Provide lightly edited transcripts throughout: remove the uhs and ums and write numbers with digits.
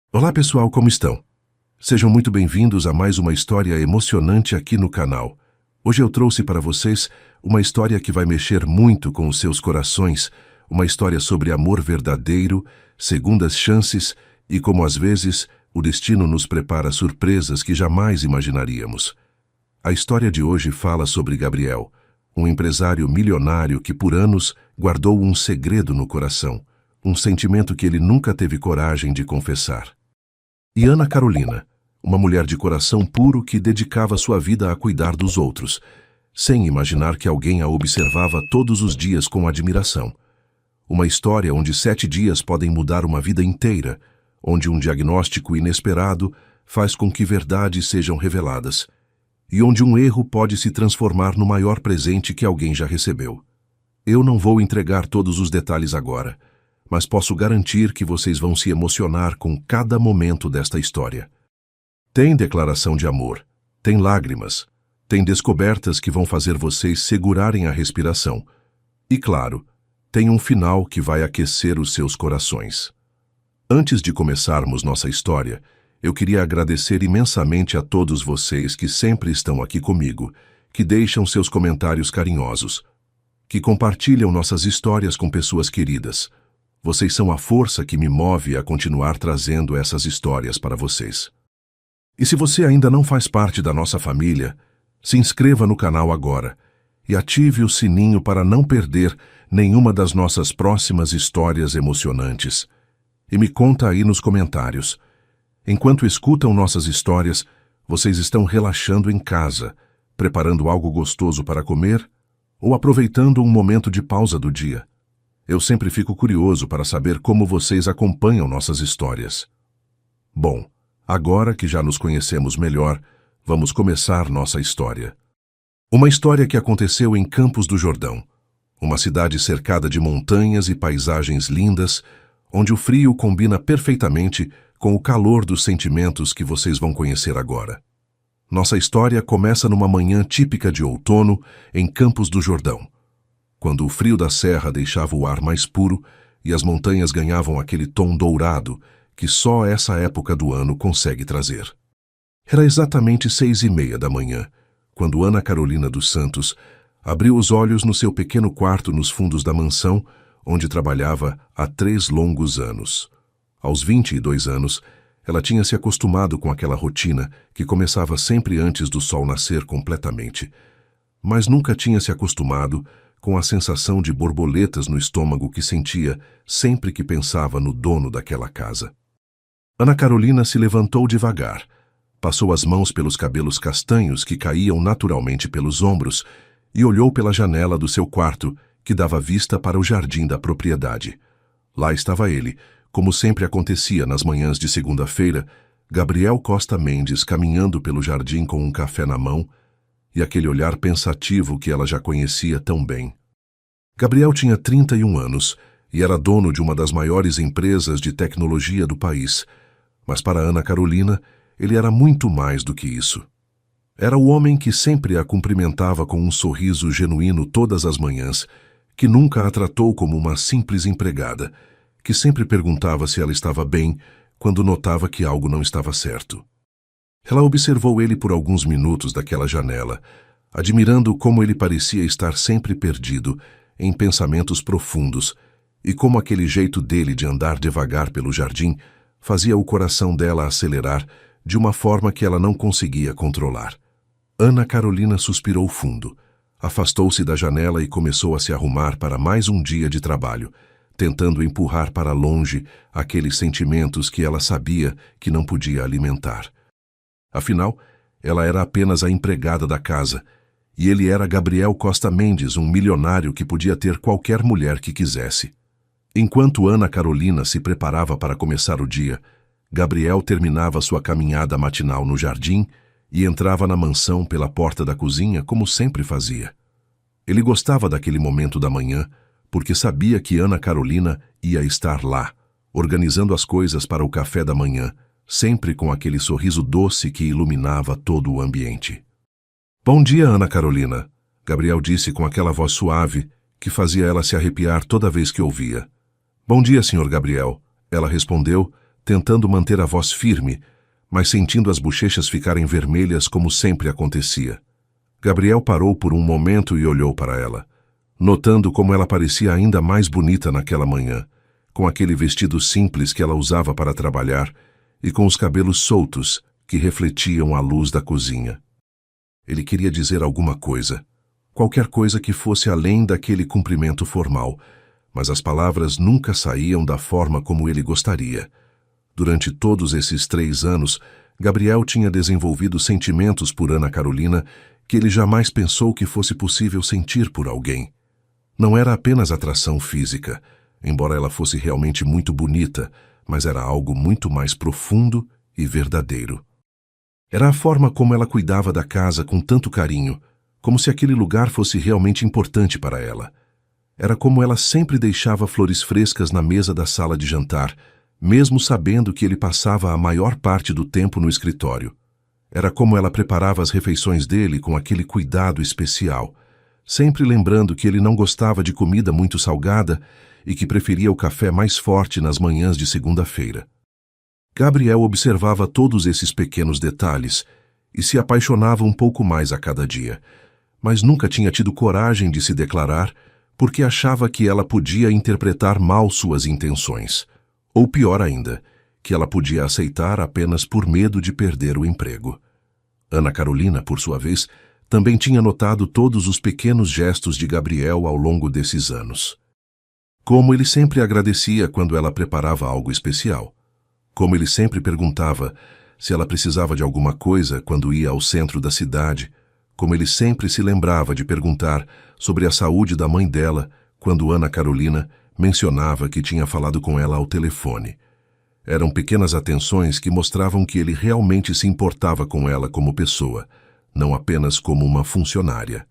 Olá pessoal, como estão? Sejam muito bem-vindos a mais uma história emocionante aqui no canal. Hoje eu trouxe para vocês uma história que vai mexer muito com os seus corações, uma história sobre amor verdadeiro, segundas chances e como às vezes o destino nos prepara surpresas que jamais imaginaríamos. A história de hoje fala sobre Gabriel, um empresário milionário que por anos guardou um segredo no coração, um sentimento que ele nunca teve coragem de confessar. E Ana Carolina, uma mulher de coração puro que dedicava sua vida a cuidar dos outros, sem imaginar que alguém a observava todos os dias com admiração. Uma história onde 7 dias podem mudar uma vida inteira, onde um diagnóstico inesperado faz com que verdades sejam reveladas, e onde um erro pode se transformar no maior presente que alguém já recebeu. Eu não vou entregar todos os detalhes agora, mas posso garantir que vocês vão se emocionar com cada momento desta história. Tem declaração de amor, tem lágrimas, tem descobertas que vão fazer vocês segurarem a respiração. E claro, tem um final que vai aquecer os seus corações. Antes de começarmos nossa história, eu queria agradecer imensamente a todos vocês que sempre estão aqui comigo, que deixam seus comentários carinhosos, que compartilham nossas histórias com pessoas queridas. Vocês são a força que me move a continuar trazendo essas histórias para vocês. E se você ainda não faz parte da nossa família, se inscreva no canal agora e ative o sininho para não perder nenhuma das nossas próximas histórias emocionantes. E me conta aí nos comentários. Enquanto escutam nossas histórias, vocês estão relaxando em casa, preparando algo gostoso para comer ou aproveitando um momento de pausa do dia. Eu sempre fico curioso para saber como vocês acompanham nossas histórias. Bom, agora que já nos conhecemos melhor, vamos começar nossa história. Uma história que aconteceu em Campos do Jordão, uma cidade cercada de montanhas e paisagens lindas, onde o frio combina perfeitamente com o calor dos sentimentos que vocês vão conhecer agora. Nossa história começa numa manhã típica de outono em Campos do Jordão, quando o frio da serra deixava o ar mais puro e as montanhas ganhavam aquele tom dourado que só essa época do ano consegue trazer. Era exatamente 6:30 da manhã, quando Ana Carolina dos Santos abriu os olhos no seu pequeno quarto nos fundos da mansão, onde trabalhava há 3 longos anos. Aos 22 anos, ela tinha se acostumado com aquela rotina que começava sempre antes do sol nascer completamente, mas nunca tinha se acostumado com a sensação de borboletas no estômago que sentia sempre que pensava no dono daquela casa. Ana Carolina se levantou devagar, passou as mãos pelos cabelos castanhos que caíam naturalmente pelos ombros e olhou pela janela do seu quarto, que dava vista para o jardim da propriedade. Lá estava ele, como sempre acontecia nas manhãs de segunda-feira, Gabriel Costa Mendes caminhando pelo jardim com um café na mão e aquele olhar pensativo que ela já conhecia tão bem. Gabriel tinha 31 anos e era dono de uma das maiores empresas de tecnologia do país, mas para Ana Carolina ele era muito mais do que isso. Era o homem que sempre a cumprimentava com um sorriso genuíno todas as manhãs, que nunca a tratou como uma simples empregada, que sempre perguntava se ela estava bem quando notava que algo não estava certo. Ela observou ele por alguns minutos daquela janela, admirando como ele parecia estar sempre perdido em pensamentos profundos e como aquele jeito dele de andar devagar pelo jardim fazia o coração dela acelerar de uma forma que ela não conseguia controlar. Ana Carolina suspirou fundo, afastou-se da janela e começou a se arrumar para mais um dia de trabalho, tentando empurrar para longe aqueles sentimentos que ela sabia que não podia alimentar. Afinal, ela era apenas a empregada da casa, e ele era Gabriel Costa Mendes, um milionário que podia ter qualquer mulher que quisesse. Enquanto Ana Carolina se preparava para começar o dia, Gabriel terminava sua caminhada matinal no jardim e entrava na mansão pela porta da cozinha como sempre fazia. Ele gostava daquele momento da manhã, porque sabia que Ana Carolina ia estar lá, organizando as coisas para o café da manhã, sempre com aquele sorriso doce que iluminava todo o ambiente. "Bom dia, Ana Carolina", Gabriel disse com aquela voz suave que fazia ela se arrepiar toda vez que ouvia. "Bom dia, Sr. Gabriel", ela respondeu, tentando manter a voz firme, mas sentindo as bochechas ficarem vermelhas como sempre acontecia. Gabriel parou por um momento e olhou para ela, notando como ela parecia ainda mais bonita naquela manhã, com aquele vestido simples que ela usava para trabalhar e com os cabelos soltos que refletiam a luz da cozinha. Ele queria dizer alguma coisa, qualquer coisa que fosse além daquele cumprimento formal, mas as palavras nunca saíam da forma como ele gostaria. Durante todos esses 3 anos, Gabriel tinha desenvolvido sentimentos por Ana Carolina que ele jamais pensou que fosse possível sentir por alguém. Não era apenas atração física, embora ela fosse realmente muito bonita, mas era algo muito mais profundo e verdadeiro. Era a forma como ela cuidava da casa com tanto carinho, como se aquele lugar fosse realmente importante para ela. Era como ela sempre deixava flores frescas na mesa da sala de jantar, mesmo sabendo que ele passava a maior parte do tempo no escritório. Era como ela preparava as refeições dele com aquele cuidado especial, sempre lembrando que ele não gostava de comida muito salgada e que preferia o café mais forte nas manhãs de segunda-feira. Gabriel observava todos esses pequenos detalhes e se apaixonava um pouco mais a cada dia, mas nunca tinha tido coragem de se declarar porque achava que ela podia interpretar mal suas intenções, ou pior ainda, que ela podia aceitar apenas por medo de perder o emprego. Ana Carolina, por sua vez, também tinha notado todos os pequenos gestos de Gabriel ao longo desses anos. Como ele sempre agradecia quando ela preparava algo especial. Como ele sempre perguntava se ela precisava de alguma coisa quando ia ao centro da cidade. Como ele sempre se lembrava de perguntar sobre a saúde da mãe dela quando Ana Carolina mencionava que tinha falado com ela ao telefone. Eram pequenas atenções que mostravam que ele realmente se importava com ela como pessoa, não apenas como uma funcionária.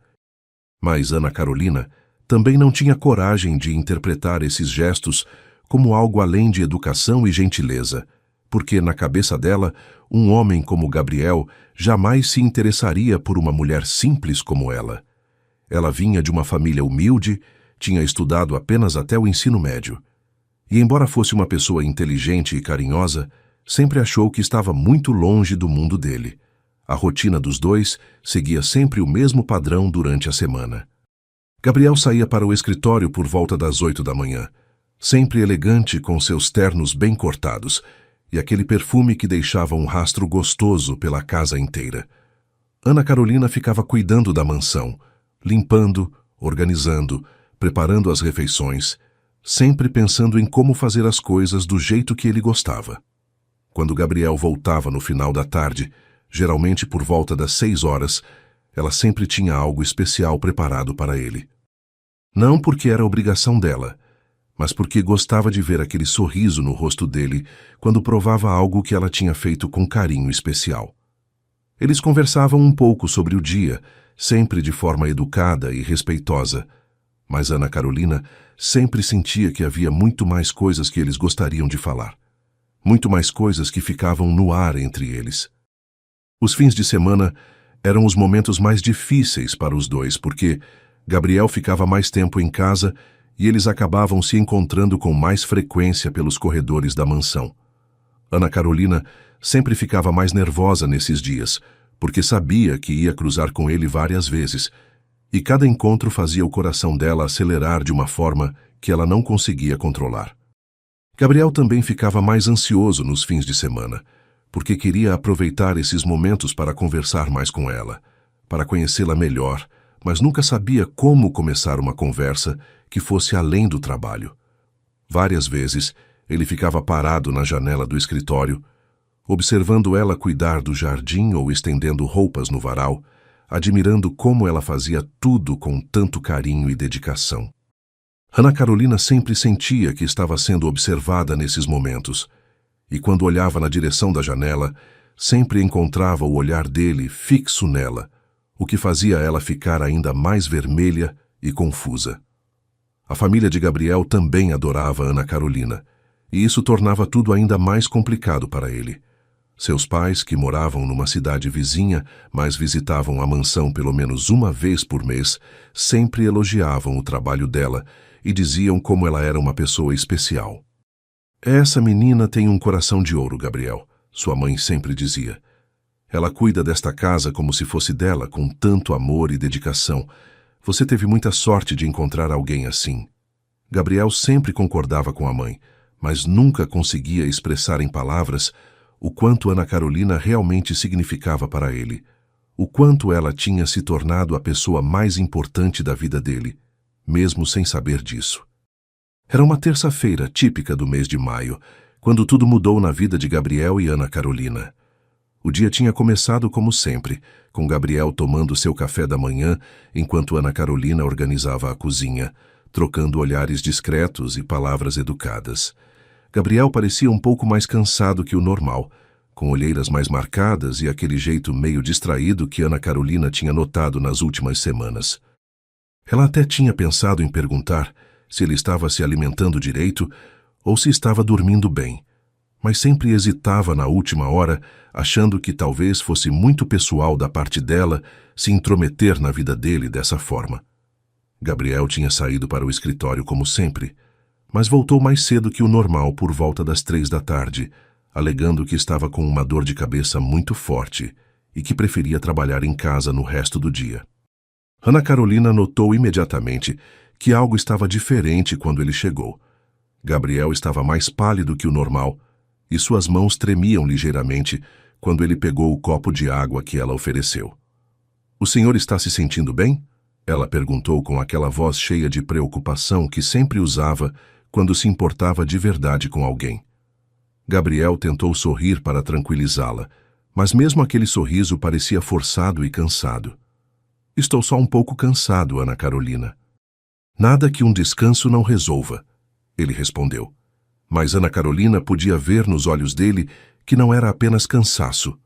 Mas Ana Carolina também não tinha coragem de interpretar esses gestos como algo além de educação e gentileza, porque na cabeça dela, um homem como Gabriel jamais se interessaria por uma mulher simples como ela. Ela vinha de uma família humilde, tinha estudado apenas até o ensino médio. E embora fosse uma pessoa inteligente e carinhosa, sempre achou que estava muito longe do mundo dele. A rotina dos dois seguia sempre o mesmo padrão durante a semana. Gabriel saía para o escritório por volta das 8 da manhã, sempre elegante com seus ternos bem cortados e aquele perfume que deixava um rastro gostoso pela casa inteira. Ana Carolina ficava cuidando da mansão, limpando, organizando, preparando as refeições, sempre pensando em como fazer as coisas do jeito que ele gostava. Quando Gabriel voltava no final da tarde, geralmente por volta das 6 horas, ela sempre tinha algo especial preparado para ele. Não porque era obrigação dela, mas porque gostava de ver aquele sorriso no rosto dele quando provava algo que ela tinha feito com carinho especial. Eles conversavam um pouco sobre o dia, sempre de forma educada e respeitosa, mas Ana Carolina sempre sentia que havia muito mais coisas que eles gostariam de falar. Muito mais coisas que ficavam no ar entre eles. Os fins de semana eram os momentos mais difíceis para os dois, porque Gabriel ficava mais tempo em casa e eles acabavam se encontrando com mais frequência pelos corredores da mansão. Ana Carolina sempre ficava mais nervosa nesses dias, porque sabia que ia cruzar com ele várias vezes, e cada encontro fazia o coração dela acelerar de uma forma que ela não conseguia controlar. Gabriel também ficava mais ansioso nos fins de semana, porque queria aproveitar esses momentos para conversar mais com ela, para conhecê-la melhor, mas nunca sabia como começar uma conversa que fosse além do trabalho. Várias vezes, ele ficava parado na janela do escritório, observando ela cuidar do jardim ou estendendo roupas no varal, admirando como ela fazia tudo com tanto carinho e dedicação. Ana Carolina sempre sentia que estava sendo observada nesses momentos, e quando olhava na direção da janela, sempre encontrava o olhar dele fixo nela, o que fazia ela ficar ainda mais vermelha e confusa. A família de Gabriel também adorava Ana Carolina, e isso tornava tudo ainda mais complicado para ele. Seus pais, que moravam numa cidade vizinha, mas visitavam a mansão pelo menos uma vez por mês, sempre elogiavam o trabalho dela e diziam como ela era uma pessoa especial. Essa menina tem um coração de ouro, Gabriel, sua mãe sempre dizia. Ela cuida desta casa como se fosse dela, com tanto amor e dedicação. Você teve muita sorte de encontrar alguém assim. Gabriel sempre concordava com a mãe, mas nunca conseguia expressar em palavras o quanto Ana Carolina realmente significava para ele, o quanto ela tinha se tornado a pessoa mais importante da vida dele, mesmo sem saber disso. Era uma terça-feira típica do mês de maio, quando tudo mudou na vida de Gabriel e Ana Carolina. O dia tinha começado como sempre, com Gabriel tomando seu café da manhã, enquanto Ana Carolina organizava a cozinha, trocando olhares discretos e palavras educadas. Gabriel parecia um pouco mais cansado que o normal, com olheiras mais marcadas e aquele jeito meio distraído que Ana Carolina tinha notado nas últimas semanas. Ela até tinha pensado em perguntar se ele estava se alimentando direito ou se estava dormindo bem, mas sempre hesitava na última hora, achando que talvez fosse muito pessoal da parte dela se intrometer na vida dele dessa forma. Gabriel tinha saído para o escritório como sempre, mas voltou mais cedo que o normal por volta das 3 da tarde, alegando que estava com uma dor de cabeça muito forte e que preferia trabalhar em casa no resto do dia. Ana Carolina notou imediatamente que algo estava diferente quando ele chegou. Gabriel estava mais pálido que o normal e suas mãos tremiam ligeiramente quando ele pegou o copo de água que ela ofereceu. "O senhor está se sentindo bem?" Ela perguntou com aquela voz cheia de preocupação que sempre usava quando se importava de verdade com alguém. Gabriel tentou sorrir para tranquilizá-la, mas mesmo aquele sorriso parecia forçado e cansado. "Estou só um pouco cansado, Ana Carolina." "Nada que um descanso não resolva," ele respondeu. Mas Ana Carolina podia ver nos olhos dele que não era apenas cansaço.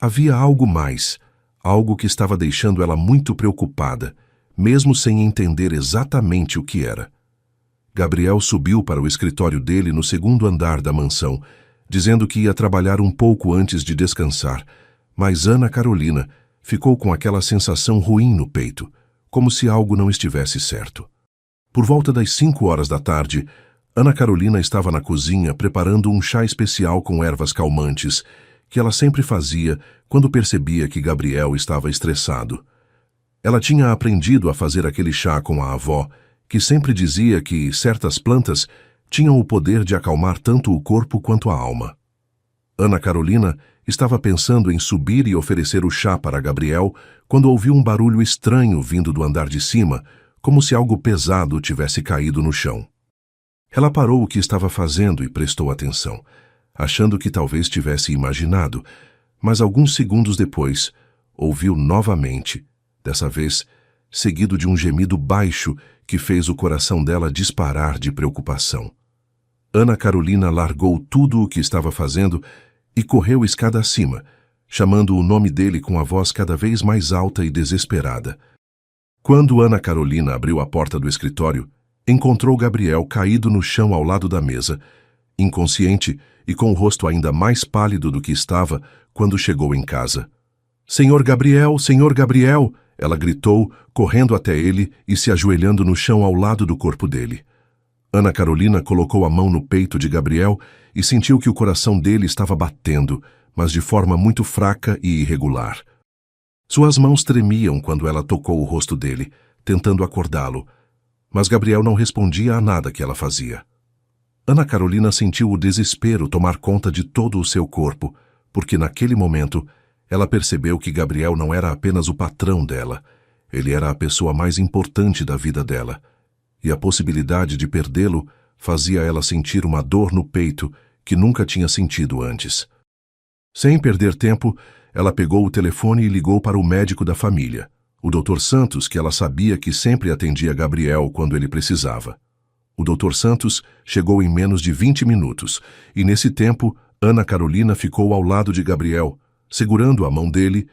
Havia algo mais, algo que estava deixando ela muito preocupada, mesmo sem entender exatamente o que era. Gabriel subiu para o escritório dele no segundo andar da mansão, dizendo que ia trabalhar um pouco antes de descansar, mas Ana Carolina ficou com aquela sensação ruim no peito, como se algo não estivesse certo. Por volta das 5 horas da tarde, Ana Carolina estava na cozinha preparando um chá especial com ervas calmantes, que ela sempre fazia quando percebia que Gabriel estava estressado. Ela tinha aprendido a fazer aquele chá com a avó, que sempre dizia que certas plantas tinham o poder de acalmar tanto o corpo quanto a alma. Ana Carolina estava pensando em subir e oferecer o chá para Gabriel quando ouviu um barulho estranho vindo do andar de cima, como se algo pesado tivesse caído no chão. Ela parou o que estava fazendo e prestou atenção, achando que talvez tivesse imaginado, mas alguns segundos depois, ouviu novamente, dessa vez, seguido de um gemido baixo que fez o coração dela disparar de preocupação. Ana Carolina largou tudo o que estava fazendo e correu escada acima, chamando o nome dele com a voz cada vez mais alta e desesperada. Quando Ana Carolina abriu a porta do escritório, encontrou Gabriel caído no chão ao lado da mesa, inconsciente e com o rosto ainda mais pálido do que estava quando chegou em casa. Senhor Gabriel! Senhor Gabriel!" ela gritou, correndo até ele e se ajoelhando no chão ao lado do corpo dele. Ana Carolina colocou a mão no peito de Gabriel e sentiu que o coração dele estava batendo, mas de forma muito fraca e irregular. Suas mãos tremiam quando ela tocou o rosto dele, tentando acordá-lo, mas Gabriel não respondia a nada que ela fazia. Ana Carolina sentiu o desespero tomar conta de todo o seu corpo, porque naquele momento ela percebeu que Gabriel não era apenas o patrão dela, ele era a pessoa mais importante da vida dela, e a possibilidade de perdê-lo fazia ela sentir uma dor no peito que nunca tinha sentido antes. Sem perder tempo, ela pegou o telefone e ligou para o médico da família, o Dr. Santos, que ela sabia que sempre atendia Gabriel quando ele precisava. O Dr. Santos chegou em menos de 20 minutos, e nesse tempo, Ana Carolina ficou ao lado de Gabriel, segurando a mão dele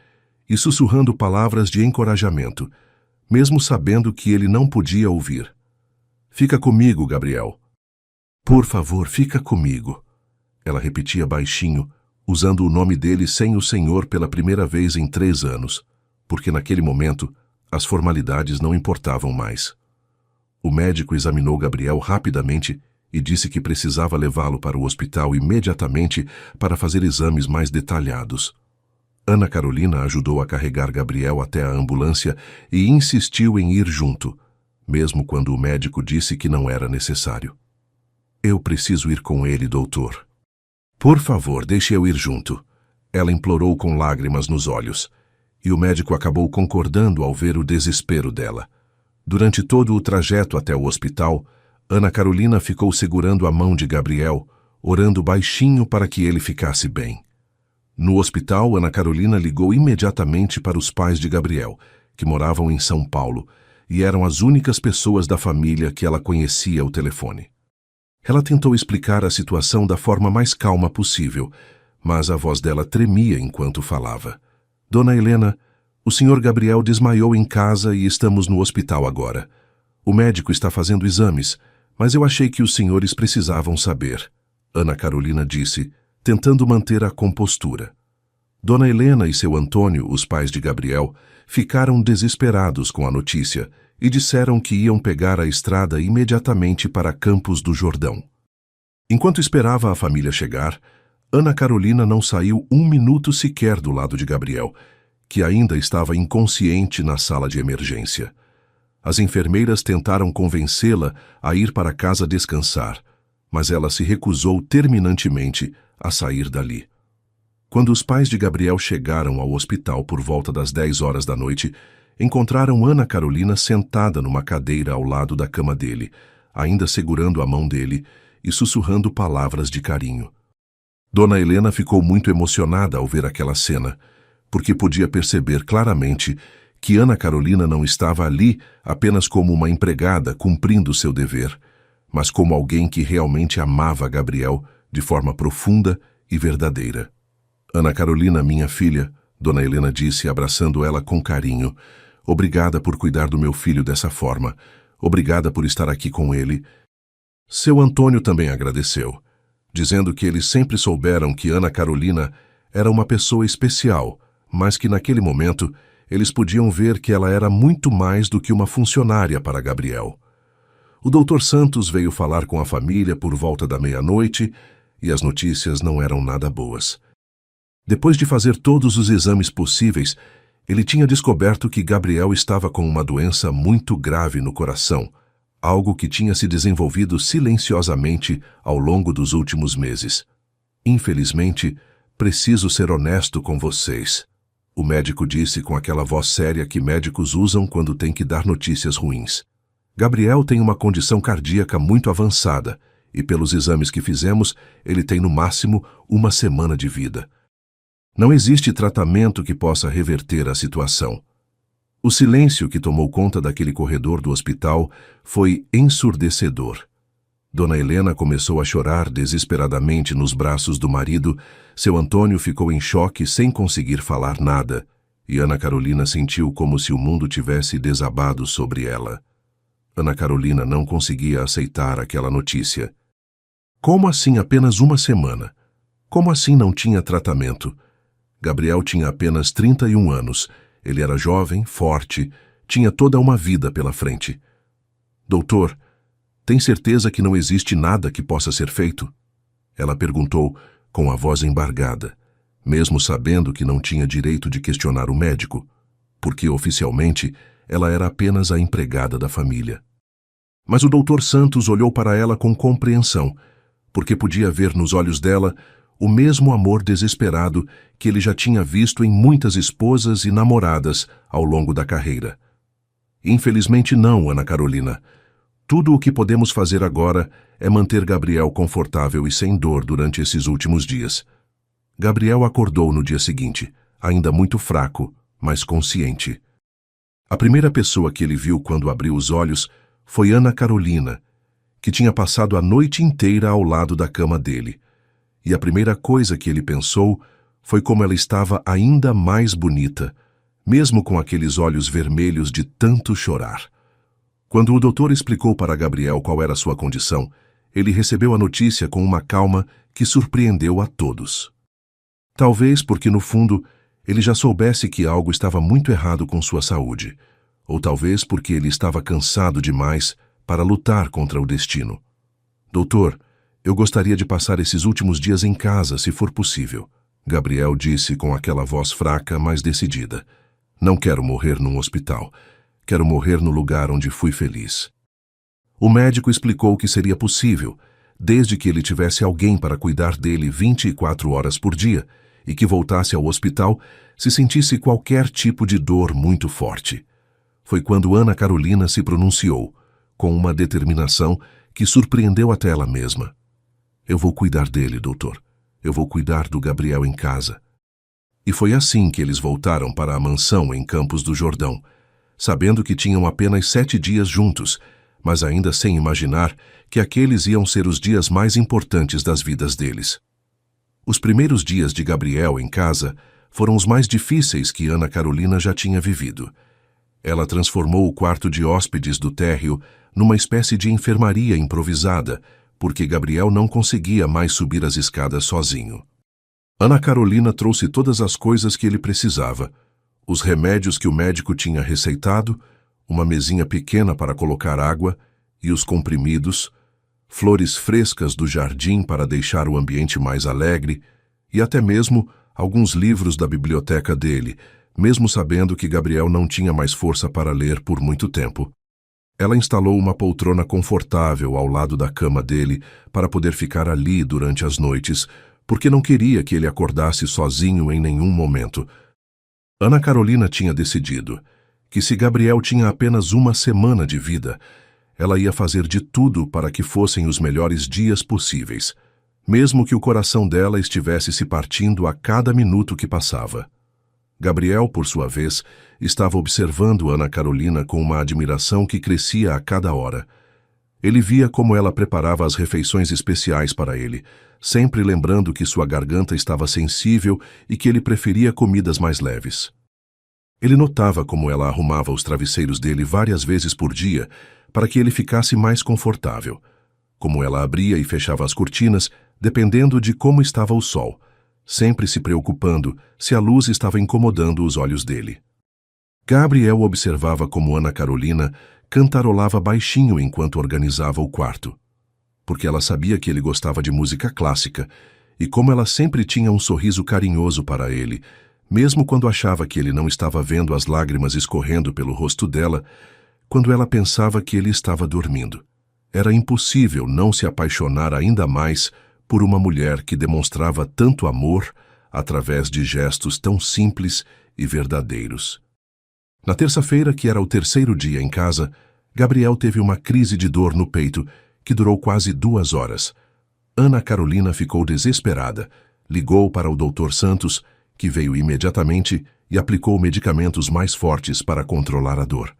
e sussurrando palavras de encorajamento, mesmo sabendo que ele não podia ouvir. "Fica comigo, Gabriel. Por favor, fica comigo." Ela repetia baixinho, usando o nome dele sem o senhor pela primeira vez em 3 anos, porque naquele momento as formalidades não importavam mais. O médico examinou Gabriel rapidamente e disse que precisava levá-lo para o hospital imediatamente para fazer exames mais detalhados. Ana Carolina ajudou a carregar Gabriel até a ambulância e insistiu em ir junto, mesmo quando o médico disse que não era necessário. Eu preciso ir com ele, doutor. Por favor, deixe eu ir junto. Ela implorou com lágrimas nos olhos, e o médico acabou concordando ao ver o desespero dela. Durante todo o trajeto até o hospital, Ana Carolina ficou segurando a mão de Gabriel, orando baixinho para que ele ficasse bem. No hospital, Ana Carolina ligou imediatamente para os pais de Gabriel, que moravam em São Paulo, e eram as únicas pessoas da família que ela conhecia ao telefone. Ela tentou explicar a situação da forma mais calma possível, mas a voz dela tremia enquanto falava. Dona Helena, o senhor Gabriel desmaiou em casa e estamos no hospital agora. O médico está fazendo exames, mas eu achei que os senhores precisavam saber, Ana Carolina disse, tentando manter a compostura. Dona Helena e seu Antônio, os pais de Gabriel, ficaram desesperados com a notícia e disseram que iam pegar a estrada imediatamente para Campos do Jordão. Enquanto esperava a família chegar, Ana Carolina não saiu um minuto sequer do lado de Gabriel, que ainda estava inconsciente na sala de emergência. As enfermeiras tentaram convencê-la a ir para casa descansar, mas ela se recusou terminantemente a sair dali. Quando os pais de Gabriel chegaram ao hospital por volta das 10 horas da noite, encontraram Ana Carolina sentada numa cadeira ao lado da cama dele, ainda segurando a mão dele e sussurrando palavras de carinho. Dona Helena ficou muito emocionada ao ver aquela cena, porque podia perceber claramente que Ana Carolina não estava ali apenas como uma empregada cumprindo seu dever, mas como alguém que realmente amava Gabriel de forma profunda e verdadeira. Ana Carolina, minha filha, Dona Helena disse, abraçando ela com carinho, obrigada por cuidar do meu filho dessa forma, obrigada por estar aqui com ele. Seu Antônio também agradeceu, dizendo que eles sempre souberam que Ana Carolina era uma pessoa especial, mas que naquele momento eles podiam ver que ela era muito mais do que uma funcionária para Gabriel. O Dr. Santos veio falar com a família por volta da meia-noite e as notícias não eram nada boas. Depois de fazer todos os exames possíveis, ele tinha descoberto que Gabriel estava com uma doença muito grave no coração, algo que tinha se desenvolvido silenciosamente ao longo dos últimos meses. Infelizmente, preciso ser honesto com vocês, o médico disse com aquela voz séria que médicos usam quando têm que dar notícias ruins. Gabriel tem uma condição cardíaca muito avançada e, pelos exames que fizemos, ele tem no máximo 1 semana de vida. Não existe tratamento que possa reverter a situação. O silêncio que tomou conta daquele corredor do hospital foi ensurdecedor. Dona Helena começou a chorar desesperadamente nos braços do marido, seu Antônio ficou em choque sem conseguir falar nada, e Ana Carolina sentiu como se o mundo tivesse desabado sobre ela. Ana Carolina não conseguia aceitar aquela notícia. Como assim apenas 1 semana? Como assim não tinha tratamento? Gabriel tinha apenas 31 anos, ele era jovem, forte, tinha toda uma vida pela frente. Doutor, tem certeza que não existe nada que possa ser feito? Ela perguntou com a voz embargada, mesmo sabendo que não tinha direito de questionar o médico, porque oficialmente ela era apenas a empregada da família. Mas o Dr. Santos olhou para ela com compreensão, porque podia ver nos olhos dela o mesmo amor desesperado que ele já tinha visto em muitas esposas e namoradas ao longo da carreira. Infelizmente não, Ana Carolina. Tudo o que podemos fazer agora é manter Gabriel confortável e sem dor durante esses últimos dias. Gabriel acordou no dia seguinte, ainda muito fraco, mas consciente. A primeira pessoa que ele viu quando abriu os olhos foi Ana Carolina, que tinha passado a noite inteira ao lado da cama dele. E a primeira coisa que ele pensou foi como ela estava ainda mais bonita, mesmo com aqueles olhos vermelhos de tanto chorar. Quando o doutor explicou para Gabriel qual era sua condição, ele recebeu a notícia com uma calma que surpreendeu a todos. Talvez porque, no fundo, ele já soubesse que algo estava muito errado com sua saúde, ou talvez porque ele estava cansado demais para lutar contra o destino. Doutor, eu gostaria de passar esses últimos dias em casa, se for possível. Gabriel disse com aquela voz fraca, mas decidida. Não quero morrer num hospital. Quero morrer no lugar onde fui feliz. O médico explicou que seria possível, desde que ele tivesse alguém para cuidar dele 24 horas por dia e que voltasse ao hospital se sentisse qualquer tipo de dor muito forte. Foi quando Ana Carolina se pronunciou, com uma determinação que surpreendeu até ela mesma. Eu vou cuidar dele, doutor. Eu vou cuidar do Gabriel em casa. E foi assim que eles voltaram para a mansão em Campos do Jordão, sabendo que tinham apenas 7 dias juntos, mas ainda sem imaginar que aqueles iam ser os dias mais importantes das vidas deles. Os primeiros dias de Gabriel em casa foram os mais difíceis que Ana Carolina já tinha vivido. Ela transformou o quarto de hóspedes do térreo numa espécie de enfermaria improvisada, porque Gabriel não conseguia mais subir as escadas sozinho. Ana Carolina trouxe todas as coisas que ele precisava, os remédios que o médico tinha receitado, uma mesinha pequena para colocar água e os comprimidos, flores frescas do jardim para deixar o ambiente mais alegre e até mesmo alguns livros da biblioteca dele, mesmo sabendo que Gabriel não tinha mais força para ler por muito tempo. Ela instalou uma poltrona confortável ao lado da cama dele para poder ficar ali durante as noites, porque não queria que ele acordasse sozinho em nenhum momento. Ana Carolina tinha decidido que se Gabriel tinha apenas uma semana de vida, ela ia fazer de tudo para que fossem os melhores dias possíveis, mesmo que o coração dela estivesse se partindo a cada minuto que passava. Gabriel, por sua vez, estava observando Ana Carolina com uma admiração que crescia a cada hora. Ele via como ela preparava as refeições especiais para ele, sempre lembrando que sua garganta estava sensível e que ele preferia comidas mais leves. Ele notava como ela arrumava os travesseiros dele várias vezes por dia para que ele ficasse mais confortável, como ela abria e fechava as cortinas, dependendo de como estava o sol, sempre se preocupando se a luz estava incomodando os olhos dele. Gabriel observava como Ana Carolina cantarolava baixinho enquanto organizava o quarto, porque ela sabia que ele gostava de música clássica e como ela sempre tinha um sorriso carinhoso para ele, mesmo quando achava que ele não estava vendo as lágrimas escorrendo pelo rosto dela, quando ela pensava que ele estava dormindo. Era impossível não se apaixonar ainda mais por uma mulher que demonstrava tanto amor através de gestos tão simples e verdadeiros. Na terça-feira, que era o terceiro dia em casa, Gabriel teve uma crise de dor no peito que durou quase 2 horas. Ana Carolina ficou desesperada, ligou para o Dr. Santos, que veio imediatamente e aplicou medicamentos mais fortes para controlar a dor.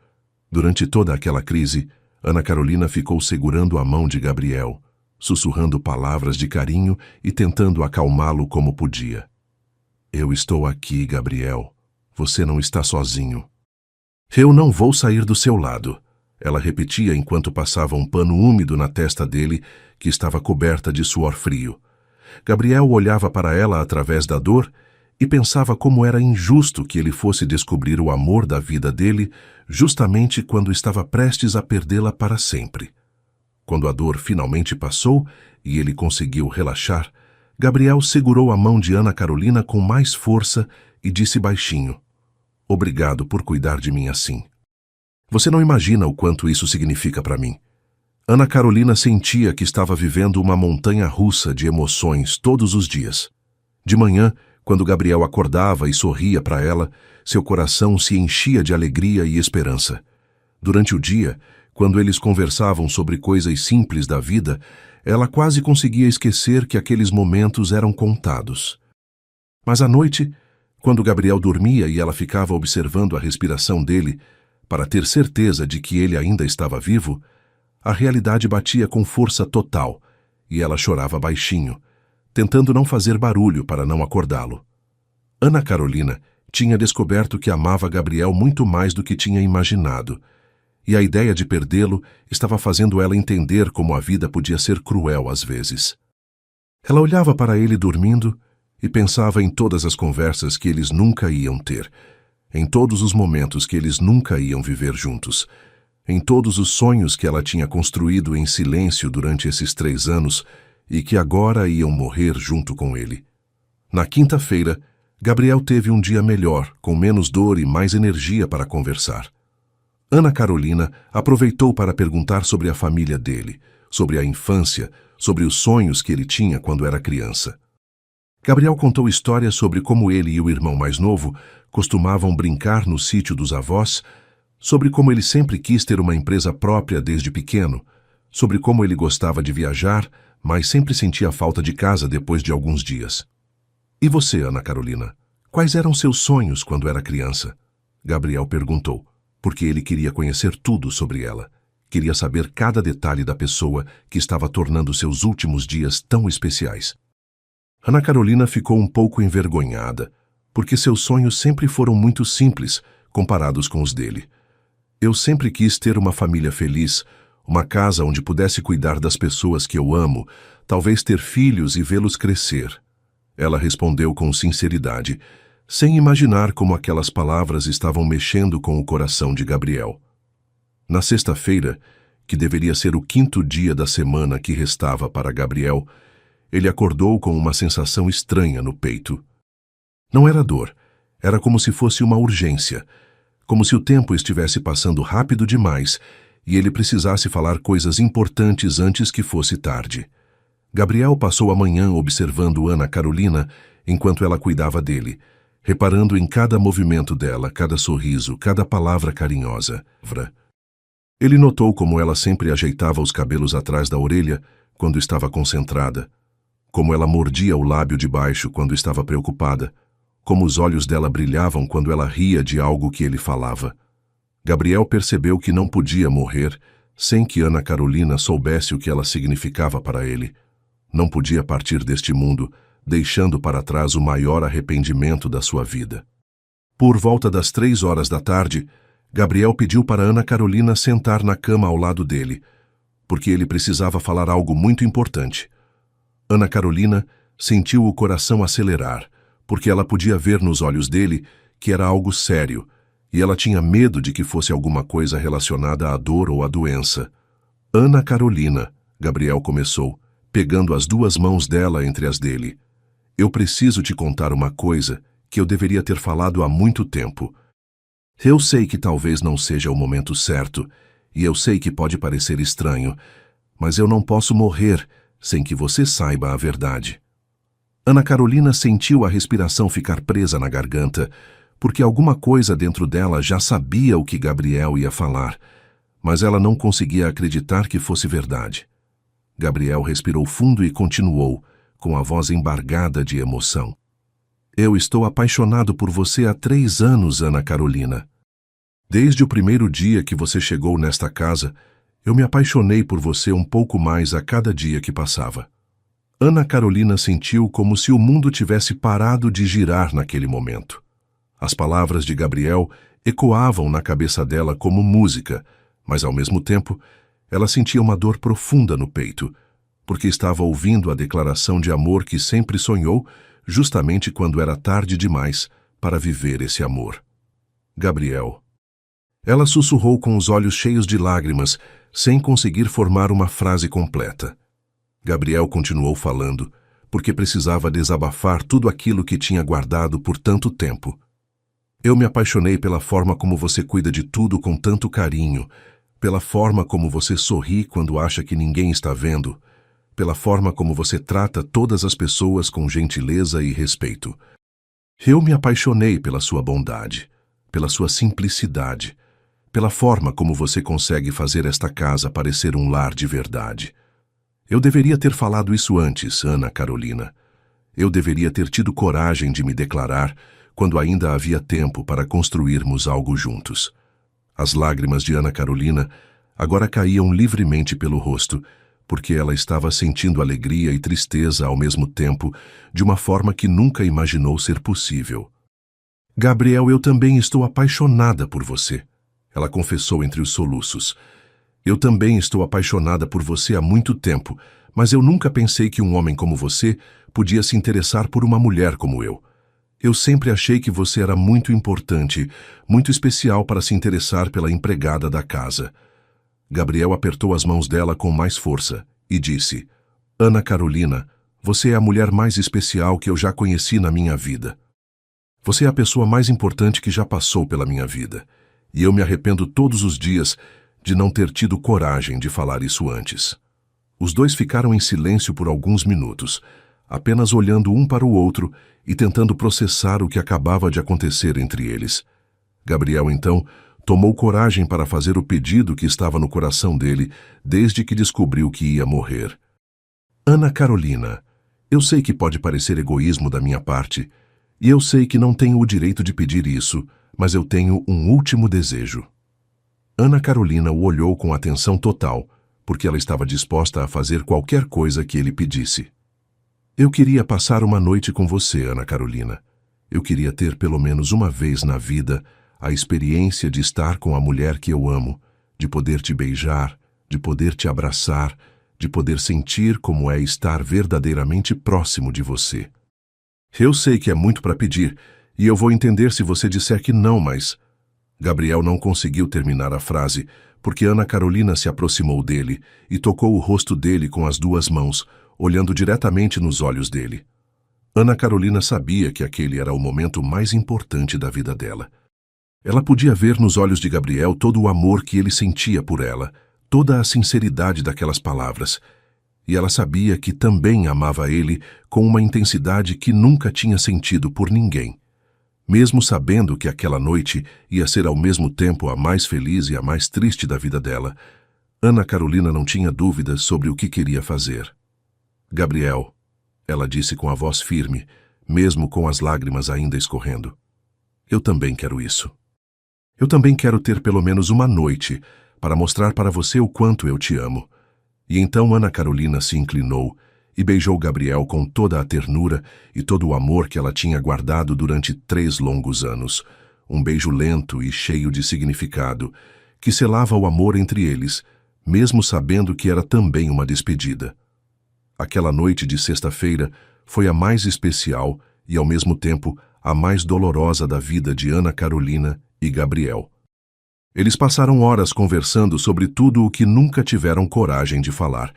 Durante toda aquela crise, Ana Carolina ficou segurando a mão de Gabriel, sussurrando palavras de carinho e tentando acalmá-lo como podia. Eu estou aqui, Gabriel. Você não está sozinho. Eu não vou sair do seu lado, ela repetia enquanto passava um pano úmido na testa dele, que estava coberta de suor frio. Gabriel olhava para ela através da dor e pensava como era injusto que ele fosse descobrir o amor da vida dele justamente quando estava prestes a perdê-la para sempre. Quando a dor finalmente passou e ele conseguiu relaxar, Gabriel segurou a mão de Ana Carolina com mais força e disse baixinho: Obrigado por cuidar de mim assim. Você não imagina o quanto isso significa para mim. Ana Carolina sentia que estava vivendo uma montanha-russa de emoções todos os dias. De manhã, quando Gabriel acordava e sorria para ela, seu coração se enchia de alegria e esperança. Durante o dia, quando eles conversavam sobre coisas simples da vida, ela quase conseguia esquecer que aqueles momentos eram contados. Mas à noite, quando Gabriel dormia e ela ficava observando a respiração dele, para ter certeza de que ele ainda estava vivo, a realidade batia com força total e ela chorava baixinho, tentando não fazer barulho para não acordá-lo. Ana Carolina tinha descoberto que amava Gabriel muito mais do que tinha imaginado, e a ideia de perdê-lo estava fazendo ela entender como a vida podia ser cruel às vezes. Ela olhava para ele dormindo e pensava em todas as conversas que eles nunca iam ter, em todos os momentos que eles nunca iam viver juntos, em todos os sonhos que ela tinha construído em silêncio durante esses 3 anos e que agora iam morrer junto com ele. Na quinta-feira, Gabriel teve um dia melhor, com menos dor e mais energia para conversar. Ana Carolina aproveitou para perguntar sobre a família dele, sobre a infância, sobre os sonhos que ele tinha quando era criança. Gabriel contou histórias sobre como ele e o irmão mais novo costumavam brincar no sítio dos avós, sobre como ele sempre quis ter uma empresa própria desde pequeno, sobre como ele gostava de viajar, mas sempre sentia falta de casa depois de alguns dias. E você, Ana Carolina, quais eram seus sonhos quando era criança? Gabriel perguntou, porque ele queria conhecer tudo sobre ela. Queria saber cada detalhe da pessoa que estava tornando seus últimos dias tão especiais. Ana Carolina ficou um pouco envergonhada, porque seus sonhos sempre foram muito simples, comparados com os dele. Eu sempre quis ter uma família feliz, uma casa onde pudesse cuidar das pessoas que eu amo, talvez ter filhos e vê-los crescer. Ela respondeu com sinceridade, sem imaginar como aquelas palavras estavam mexendo com o coração de Gabriel. Na sexta-feira, que deveria ser o 5º dia da semana que restava para Gabriel, ele acordou com uma sensação estranha no peito. Não era dor, era como se fosse uma urgência, como se o tempo estivesse passando rápido demais e ele precisasse falar coisas importantes antes que fosse tarde. Gabriel passou a manhã observando Ana Carolina enquanto ela cuidava dele, reparando em cada movimento dela, cada sorriso, cada palavra carinhosa. Ele notou como ela sempre ajeitava os cabelos atrás da orelha quando estava concentrada, como ela mordia o lábio de baixo quando estava preocupada, como os olhos dela brilhavam quando ela ria de algo que ele falava. Gabriel percebeu que não podia morrer sem que Ana Carolina soubesse o que ela significava para ele. Não podia partir deste mundo, deixando para trás o maior arrependimento da sua vida. Por volta das 3 horas da tarde, Gabriel pediu para Ana Carolina sentar na cama ao lado dele, porque ele precisava falar algo muito importante. Ana Carolina sentiu o coração acelerar, porque ela podia ver nos olhos dele que era algo sério, e ela tinha medo de que fosse alguma coisa relacionada à dor ou à doença. Ana Carolina, Gabriel começou, pegando as 2 mãos dela entre as dele. Eu preciso te contar uma coisa que eu deveria ter falado há muito tempo. Eu sei que talvez não seja o momento certo, e eu sei que pode parecer estranho, mas eu não posso morrer sem que você saiba a verdade. Ana Carolina sentiu a respiração ficar presa na garganta, porque alguma coisa dentro dela já sabia o que Gabriel ia falar, mas ela não conseguia acreditar que fosse verdade. Gabriel respirou fundo e continuou, com a voz embargada de emoção. Eu estou apaixonado por você há 3 anos, Ana Carolina. Desde o primeiro dia que você chegou nesta casa, eu me apaixonei por você um pouco mais a cada dia que passava. Ana Carolina sentiu como se o mundo tivesse parado de girar naquele momento. As palavras de Gabriel ecoavam na cabeça dela como música, mas ao mesmo tempo, ela sentia uma dor profunda no peito, porque estava ouvindo a declaração de amor que sempre sonhou, justamente quando era tarde demais para viver esse amor. Gabriel. Ela sussurrou com os olhos cheios de lágrimas, sem conseguir formar uma frase completa. Gabriel continuou falando, porque precisava desabafar tudo aquilo que tinha guardado por tanto tempo. Eu me apaixonei pela forma como você cuida de tudo com tanto carinho, pela forma como você sorri quando acha que ninguém está vendo, pela forma como você trata todas as pessoas com gentileza e respeito. Eu me apaixonei pela sua bondade, pela sua simplicidade, pela forma como você consegue fazer esta casa parecer um lar de verdade. Eu deveria ter falado isso antes, Ana Carolina. Eu deveria ter tido coragem de me declarar quando ainda havia tempo para construirmos algo juntos. As lágrimas de Ana Carolina agora caíam livremente pelo rosto, porque ela estava sentindo alegria e tristeza ao mesmo tempo, de uma forma que nunca imaginou ser possível. Gabriel, eu também estou apaixonada por você, ela confessou entre os soluços. Eu também estou apaixonada por você há muito tempo, mas eu nunca pensei que um homem como você podia se interessar por uma mulher como eu. Eu sempre achei que você era muito importante, muito especial para se interessar pela empregada da casa. Gabriel apertou as mãos dela com mais força e disse: Ana Carolina, você é a mulher mais especial que eu já conheci na minha vida. Você é a pessoa mais importante que já passou pela minha vida, e eu me arrependo todos os dias de não ter tido coragem de falar isso antes. Os dois ficaram em silêncio por alguns minutos, apenas olhando um para o outro e tentando processar o que acabava de acontecer entre eles. Gabriel, então, tomou coragem para fazer o pedido que estava no coração dele desde que descobriu que ia morrer. Ana Carolina, eu sei que pode parecer egoísmo da minha parte, e eu sei que não tenho o direito de pedir isso, mas eu tenho um último desejo. Ana Carolina o olhou com atenção total, porque ela estava disposta a fazer qualquer coisa que ele pedisse. Eu queria passar uma noite com você, Ana Carolina. Eu queria ter pelo menos uma vez na vida a experiência de estar com a mulher que eu amo, de poder te beijar, de poder te abraçar, de poder sentir como é estar verdadeiramente próximo de você. Eu sei que é muito para pedir, e eu vou entender se você disser que não, mas... Gabriel não conseguiu terminar a frase, porque Ana Carolina se aproximou dele e tocou o rosto dele com as duas mãos, olhando diretamente nos olhos dele. Ana Carolina sabia que aquele era o momento mais importante da vida dela. Ela podia ver nos olhos de Gabriel todo o amor que ele sentia por ela, toda a sinceridade daquelas palavras, e ela sabia que também amava ele com uma intensidade que nunca tinha sentido por ninguém. Mesmo sabendo que aquela noite ia ser ao mesmo tempo a mais feliz e a mais triste da vida dela, Ana Carolina não tinha dúvidas sobre o que queria fazer. Gabriel, ela disse com a voz firme, mesmo com as lágrimas ainda escorrendo. Eu também quero isso. Eu também quero ter pelo menos uma noite para mostrar para você o quanto eu te amo. E então Ana Carolina se inclinou e beijou Gabriel com toda a ternura e todo o amor que ela tinha guardado durante 3 longos anos. Um beijo lento e cheio de significado, que selava o amor entre eles, mesmo sabendo que era também uma despedida. Aquela noite de sexta-feira foi a mais especial e, ao mesmo tempo, a mais dolorosa da vida de Ana Carolina e Gabriel. Eles passaram horas conversando sobre tudo o que nunca tiveram coragem de falar,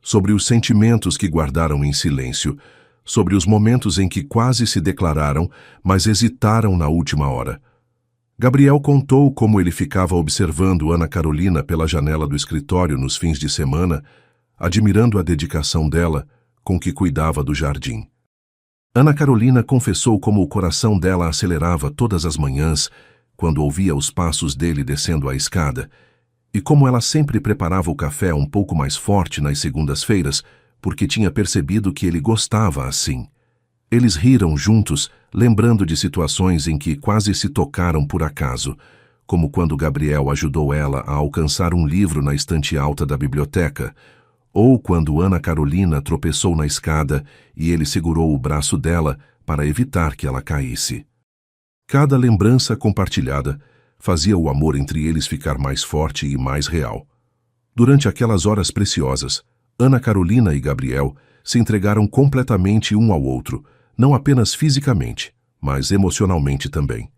sobre os sentimentos que guardaram em silêncio, sobre os momentos em que quase se declararam, mas hesitaram na última hora. Gabriel contou como ele ficava observando Ana Carolina pela janela do escritório nos fins de semana, admirando a dedicação dela com que cuidava do jardim. Ana Carolina confessou como o coração dela acelerava todas as manhãs, quando ouvia os passos dele descendo a escada, e como ela sempre preparava o café um pouco mais forte nas segundas-feiras, porque tinha percebido que ele gostava assim. Eles riram juntos, lembrando de situações em que quase se tocaram por acaso, como quando Gabriel ajudou ela a alcançar um livro na estante alta da biblioteca, ou quando Ana Carolina tropeçou na escada e ele segurou o braço dela para evitar que ela caísse. Cada lembrança compartilhada fazia o amor entre eles ficar mais forte e mais real. Durante aquelas horas preciosas, Ana Carolina e Gabriel se entregaram completamente um ao outro, não apenas fisicamente, mas emocionalmente também.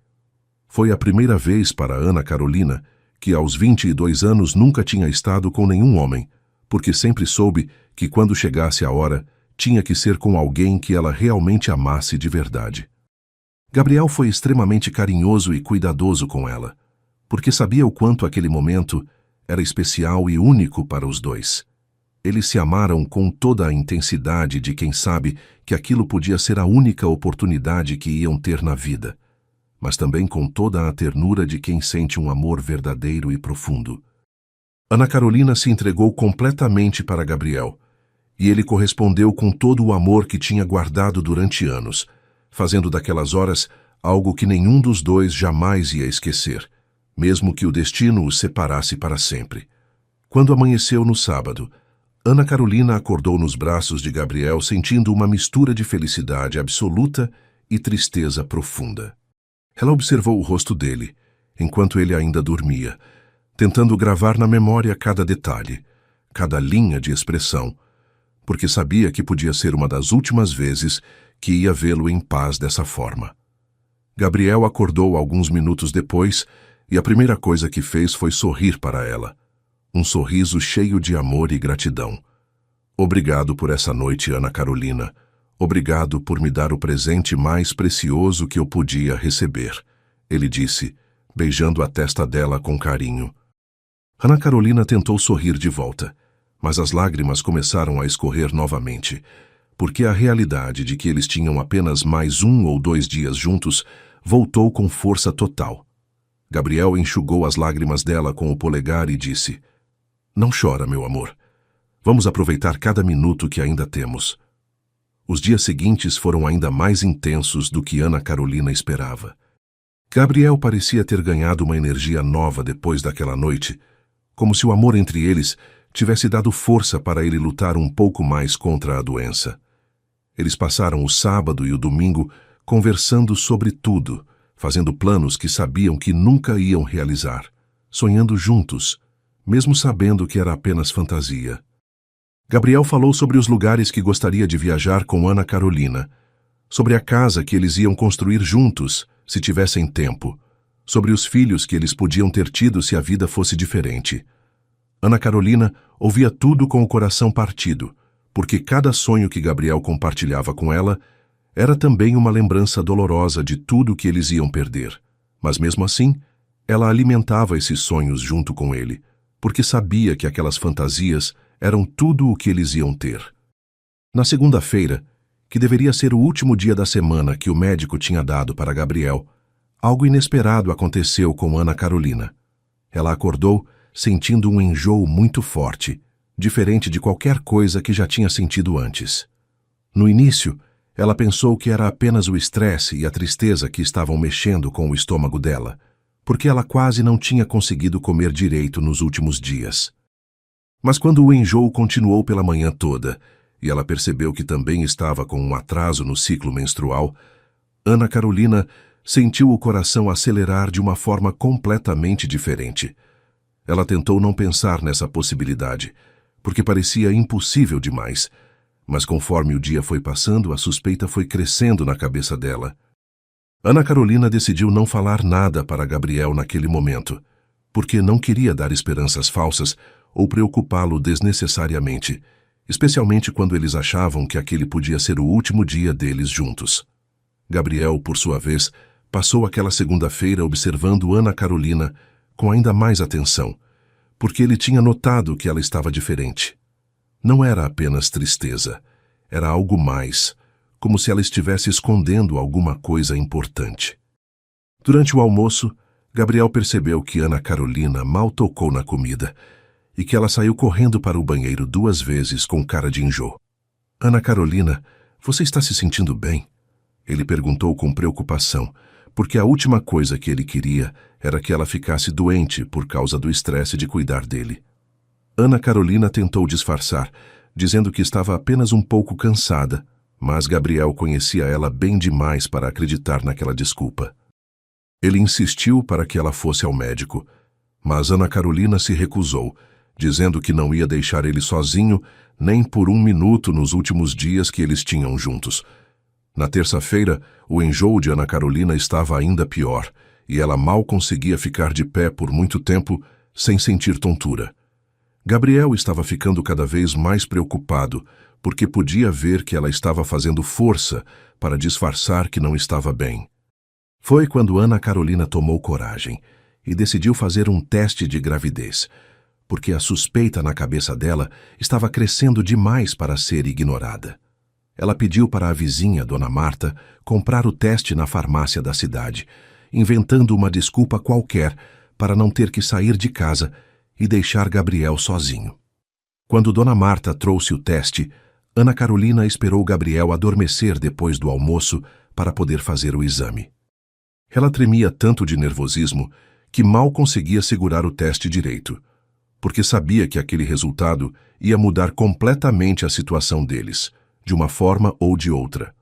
Foi a primeira vez para Ana Carolina, que aos 22 anos nunca tinha estado com nenhum homem, porque sempre soube que quando chegasse a hora, tinha que ser com alguém que ela realmente amasse de verdade. Gabriel foi extremamente carinhoso e cuidadoso com ela, porque sabia o quanto aquele momento era especial e único para os dois. Eles se amaram com toda a intensidade de quem sabe que aquilo podia ser a única oportunidade que iam ter na vida, mas também com toda a ternura de quem sente um amor verdadeiro e profundo. Ana Carolina se entregou completamente para Gabriel, e ele correspondeu com todo o amor que tinha guardado durante anos, fazendo daquelas horas algo que nenhum dos dois jamais ia esquecer, mesmo que o destino os separasse para sempre. Quando amanheceu no sábado, Ana Carolina acordou nos braços de Gabriel sentindo uma mistura de felicidade absoluta e tristeza profunda. Ela observou o rosto dele, enquanto ele ainda dormia, tentando gravar na memória cada detalhe, cada linha de expressão, porque sabia que podia ser uma das últimas vezes que ia vê-lo em paz dessa forma. Gabriel acordou alguns minutos depois e a primeira coisa que fez foi sorrir para ela. um sorriso cheio de amor e gratidão. Obrigado por essa noite, Ana Carolina. Obrigado por me dar o presente mais precioso que eu podia receber, ele disse, beijando a testa dela com carinho. Ana Carolina tentou sorrir de volta, mas as lágrimas começaram a escorrer novamente, porque a realidade de que eles tinham apenas mais 1 ou 2 dias juntos voltou com força total. Gabriel enxugou as lágrimas dela com o polegar e disse: "Não chora, meu amor. Vamos aproveitar cada minuto que ainda temos." Os dias seguintes foram ainda mais intensos do que Ana Carolina esperava. Gabriel parecia ter ganhado uma energia nova depois daquela noite, como se o amor entre eles tivesse dado força para ele lutar um pouco mais contra a doença. Eles passaram o sábado e o domingo conversando sobre tudo, fazendo planos que sabiam que nunca iam realizar, sonhando juntos, mesmo sabendo que era apenas fantasia. Gabriel falou sobre os lugares que gostaria de viajar com Ana Carolina, sobre a casa que eles iam construir juntos, se tivessem tempo, sobre os filhos que eles podiam ter tido se a vida fosse diferente. Ana Carolina ouvia tudo com o coração partido, porque cada sonho que Gabriel compartilhava com ela era também uma lembrança dolorosa de tudo que eles iam perder. Mas mesmo assim, ela alimentava esses sonhos junto com ele, porque sabia que aquelas fantasias eram tudo o que eles iam ter. Na segunda-feira, que deveria ser o último dia da semana que o médico tinha dado para Gabriel, algo inesperado aconteceu com Ana Carolina. Ela acordou sentindo um enjoo muito forte, diferente de qualquer coisa que já tinha sentido antes. No início, ela pensou que era apenas o estresse e a tristeza que estavam mexendo com o estômago dela, porque ela quase não tinha conseguido comer direito nos últimos dias. Mas quando o enjoo continuou pela manhã toda, e ela percebeu que também estava com um atraso no ciclo menstrual, Ana Carolina sentiu o coração acelerar de uma forma completamente diferente. Ela tentou não pensar nessa possibilidade, porque parecia impossível demais, mas conforme o dia foi passando, a suspeita foi crescendo na cabeça dela. Ana Carolina decidiu não falar nada para Gabriel naquele momento, porque não queria dar esperanças falsas ou preocupá-lo desnecessariamente, especialmente quando eles achavam que aquele podia ser o último dia deles juntos. Gabriel, por sua vez, passou aquela segunda-feira observando Ana Carolina com ainda mais atenção, porque ele tinha notado que ela estava diferente. Não era apenas tristeza, era algo mais, como se ela estivesse escondendo alguma coisa importante. Durante o almoço, Gabriel percebeu que Ana Carolina mal tocou na comida e que ela saiu correndo para o banheiro 2 vezes com cara de enjoo. "Ana Carolina, você está se sentindo bem?" Ele perguntou com preocupação, porque a última coisa que ele queria era que ela ficasse doente por causa do estresse de cuidar dele. Ana Carolina tentou disfarçar, dizendo que estava apenas um pouco cansada, mas Gabriel conhecia ela bem demais para acreditar naquela desculpa. Ele insistiu para que ela fosse ao médico, mas Ana Carolina se recusou, dizendo que não ia deixar ele sozinho nem por 1 minuto nos últimos dias que eles tinham juntos. Na terça-feira, o enjoo de Ana Carolina estava ainda pior, e ela mal conseguia ficar de pé por muito tempo sem sentir tontura. Gabriel estava ficando cada vez mais preocupado, porque podia ver que ela estava fazendo força para disfarçar que não estava bem. Foi quando Ana Carolina tomou coragem e decidiu fazer um teste de gravidez, porque a suspeita na cabeça dela estava crescendo demais para ser ignorada. Ela pediu para a vizinha, Dona Marta, comprar o teste na farmácia da cidade, inventando uma desculpa qualquer para não ter que sair de casa e deixar Gabriel sozinho. Quando Dona Marta trouxe o teste, Ana Carolina esperou Gabriel adormecer depois do almoço para poder fazer o exame. Ela tremia tanto de nervosismo que mal conseguia segurar o teste direito, porque sabia que aquele resultado ia mudar completamente a situação deles, de uma forma ou de outra.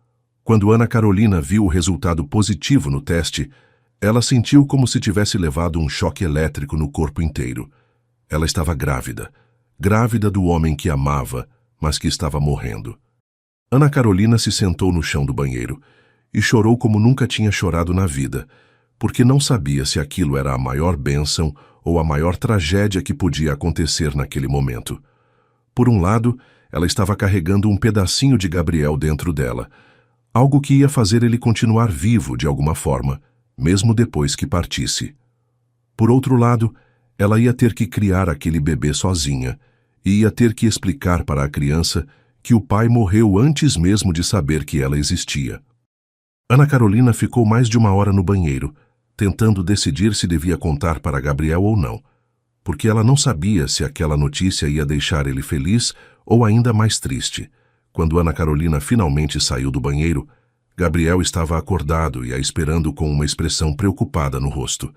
Quando Ana Carolina viu o resultado positivo no teste, ela sentiu como se tivesse levado um choque elétrico no corpo inteiro. Ela estava grávida, grávida do homem que amava, mas que estava morrendo. Ana Carolina se sentou no chão do banheiro e chorou como nunca tinha chorado na vida, porque não sabia se aquilo era a maior bênção ou a maior tragédia que podia acontecer naquele momento. Por um lado, ela estava carregando um pedacinho de Gabriel dentro dela, algo que ia fazer ele continuar vivo de alguma forma, mesmo depois que partisse. Por outro lado, ela ia ter que criar aquele bebê sozinha e ia ter que explicar para a criança que o pai morreu antes mesmo de saber que ela existia. Ana Carolina ficou mais de 1 hora no banheiro, tentando decidir se devia contar para Gabriel ou não, porque ela não sabia se aquela notícia ia deixar ele feliz ou ainda mais triste. Quando Ana Carolina finalmente saiu do banheiro, Gabriel estava acordado e a esperando com uma expressão preocupada no rosto.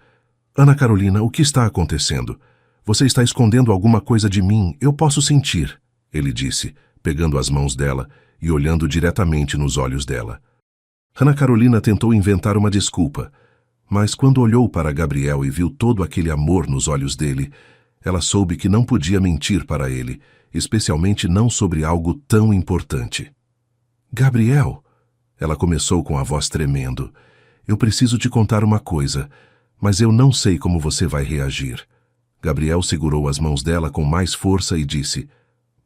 Ana Carolina, o que está acontecendo? Você está escondendo alguma coisa de mim, eu posso sentir, ele disse, pegando as mãos dela e olhando diretamente nos olhos dela. Ana Carolina tentou inventar uma desculpa, mas quando olhou para Gabriel e viu todo aquele amor nos olhos dele, ela soube que não podia mentir para ele, especialmente não sobre algo tão importante. Gabriel, ela começou com a voz tremendo, eu preciso te contar uma coisa, mas eu não sei como você vai reagir. Gabriel segurou as mãos dela com mais força e disse,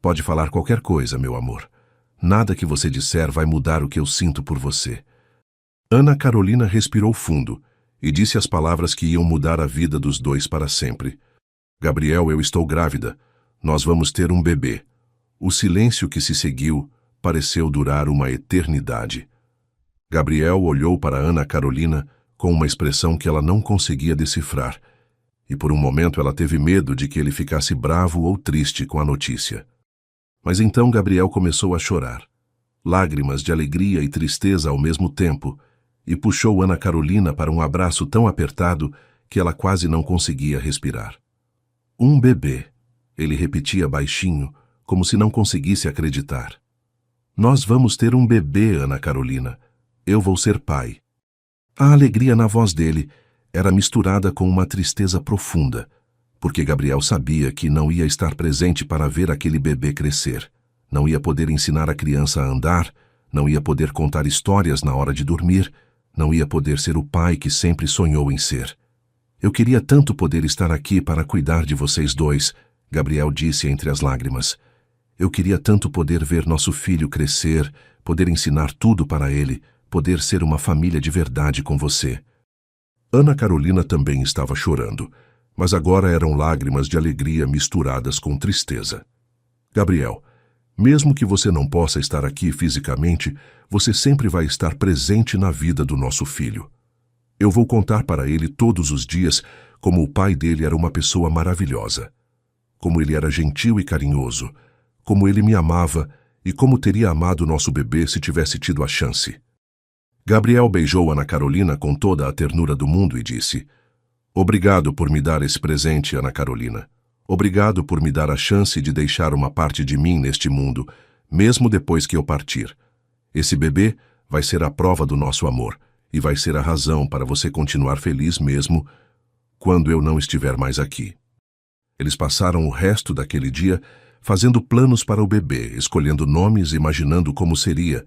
pode falar qualquer coisa, meu amor. Nada que você disser vai mudar o que eu sinto por você. Ana Carolina respirou fundo e disse as palavras que iam mudar a vida dos dois para sempre. Gabriel, eu estou grávida. Nós vamos ter um bebê. O silêncio que se seguiu pareceu durar uma eternidade. Gabriel olhou para Ana Carolina com uma expressão que ela não conseguia decifrar, e por um momento ela teve medo de que ele ficasse bravo ou triste com a notícia. Mas então Gabriel começou a chorar, lágrimas de alegria e tristeza ao mesmo tempo, e puxou Ana Carolina para um abraço tão apertado que ela quase não conseguia respirar. Um bebê, ele repetia baixinho, como se não conseguisse acreditar. Nós vamos ter um bebê, Ana Carolina. Eu vou ser pai. A alegria na voz dele era misturada com uma tristeza profunda, porque Gabriel sabia que não ia estar presente para ver aquele bebê crescer. Não ia poder ensinar a criança a andar, não ia poder contar histórias na hora de dormir, não ia poder ser o pai que sempre sonhou em ser. Eu queria tanto poder estar aqui para cuidar de vocês dois, Gabriel disse entre as lágrimas. Eu queria tanto poder ver nosso filho crescer, poder ensinar tudo para ele, poder ser uma família de verdade com você. Ana Carolina também estava chorando, mas agora eram lágrimas de alegria misturadas com tristeza. Gabriel, mesmo que você não possa estar aqui fisicamente, você sempre vai estar presente na vida do nosso filho. Eu vou contar para ele todos os dias como o pai dele era uma pessoa maravilhosa, como ele era gentil e carinhoso, como ele me amava e como teria amado nosso bebê se tivesse tido a chance. Gabriel beijou Ana Carolina com toda a ternura do mundo e disse, obrigado por me dar esse presente, Ana Carolina. Obrigado por me dar a chance de deixar uma parte de mim neste mundo, mesmo depois que eu partir. Esse bebê vai ser a prova do nosso amor e vai ser a razão para você continuar feliz mesmo quando eu não estiver mais aqui. Eles passaram o resto daquele dia fazendo planos para o bebê, escolhendo nomes, imaginando como seria,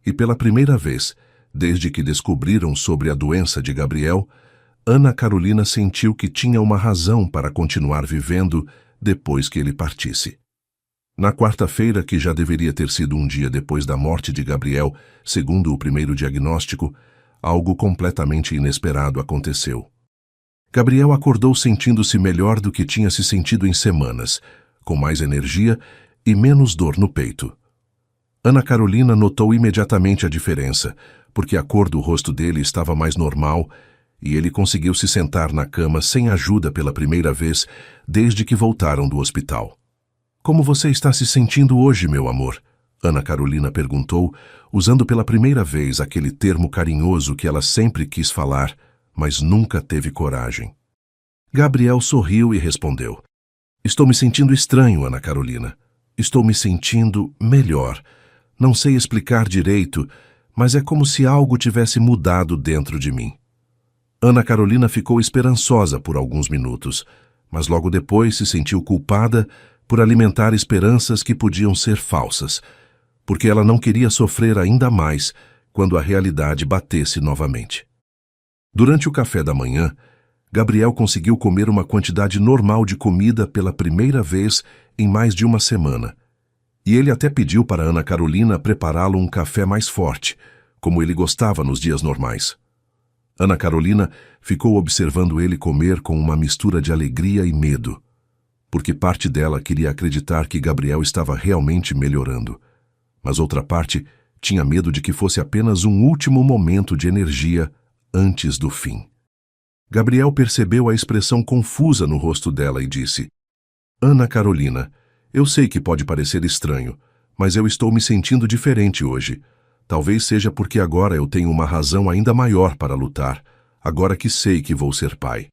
e pela primeira vez, desde que descobriram sobre a doença de Gabriel, Ana Carolina sentiu que tinha uma razão para continuar vivendo depois que ele partisse. Na quarta-feira, que já deveria ter sido um dia depois da morte de Gabriel, segundo o primeiro diagnóstico, algo completamente inesperado aconteceu. Gabriel acordou sentindo-se melhor do que tinha se sentido em semanas, com mais energia e menos dor no peito. Ana Carolina notou imediatamente a diferença, porque a cor do rosto dele estava mais normal e ele conseguiu se sentar na cama sem ajuda pela primeira vez desde que voltaram do hospital. Como você está se sentindo hoje, meu amor? Ana Carolina perguntou, usando pela primeira vez aquele termo carinhoso que ela sempre quis falar, mas nunca teve coragem. Gabriel sorriu e respondeu, estou me sentindo estranho, Ana Carolina. Estou me sentindo melhor. Não sei explicar direito, mas é como se algo tivesse mudado dentro de mim. Ana Carolina ficou esperançosa por alguns minutos, mas logo depois se sentiu culpada por alimentar esperanças que podiam ser falsas, porque ela não queria sofrer ainda mais quando a realidade batesse novamente. Durante o café da manhã, Gabriel conseguiu comer uma quantidade normal de comida pela primeira vez em mais de uma semana. E ele até pediu para Ana Carolina prepará-lo um café mais forte, como ele gostava nos dias normais. Ana Carolina ficou observando ele comer com uma mistura de alegria e medo, porque parte dela queria acreditar que Gabriel estava realmente melhorando, mas outra parte tinha medo de que fosse apenas um último momento de energia antes do fim. Gabriel percebeu a expressão confusa no rosto dela e disse: Ana Carolina, eu sei que pode parecer estranho, mas eu estou me sentindo diferente hoje. Talvez seja porque agora eu tenho uma razão ainda maior para lutar, agora que sei que vou ser pai.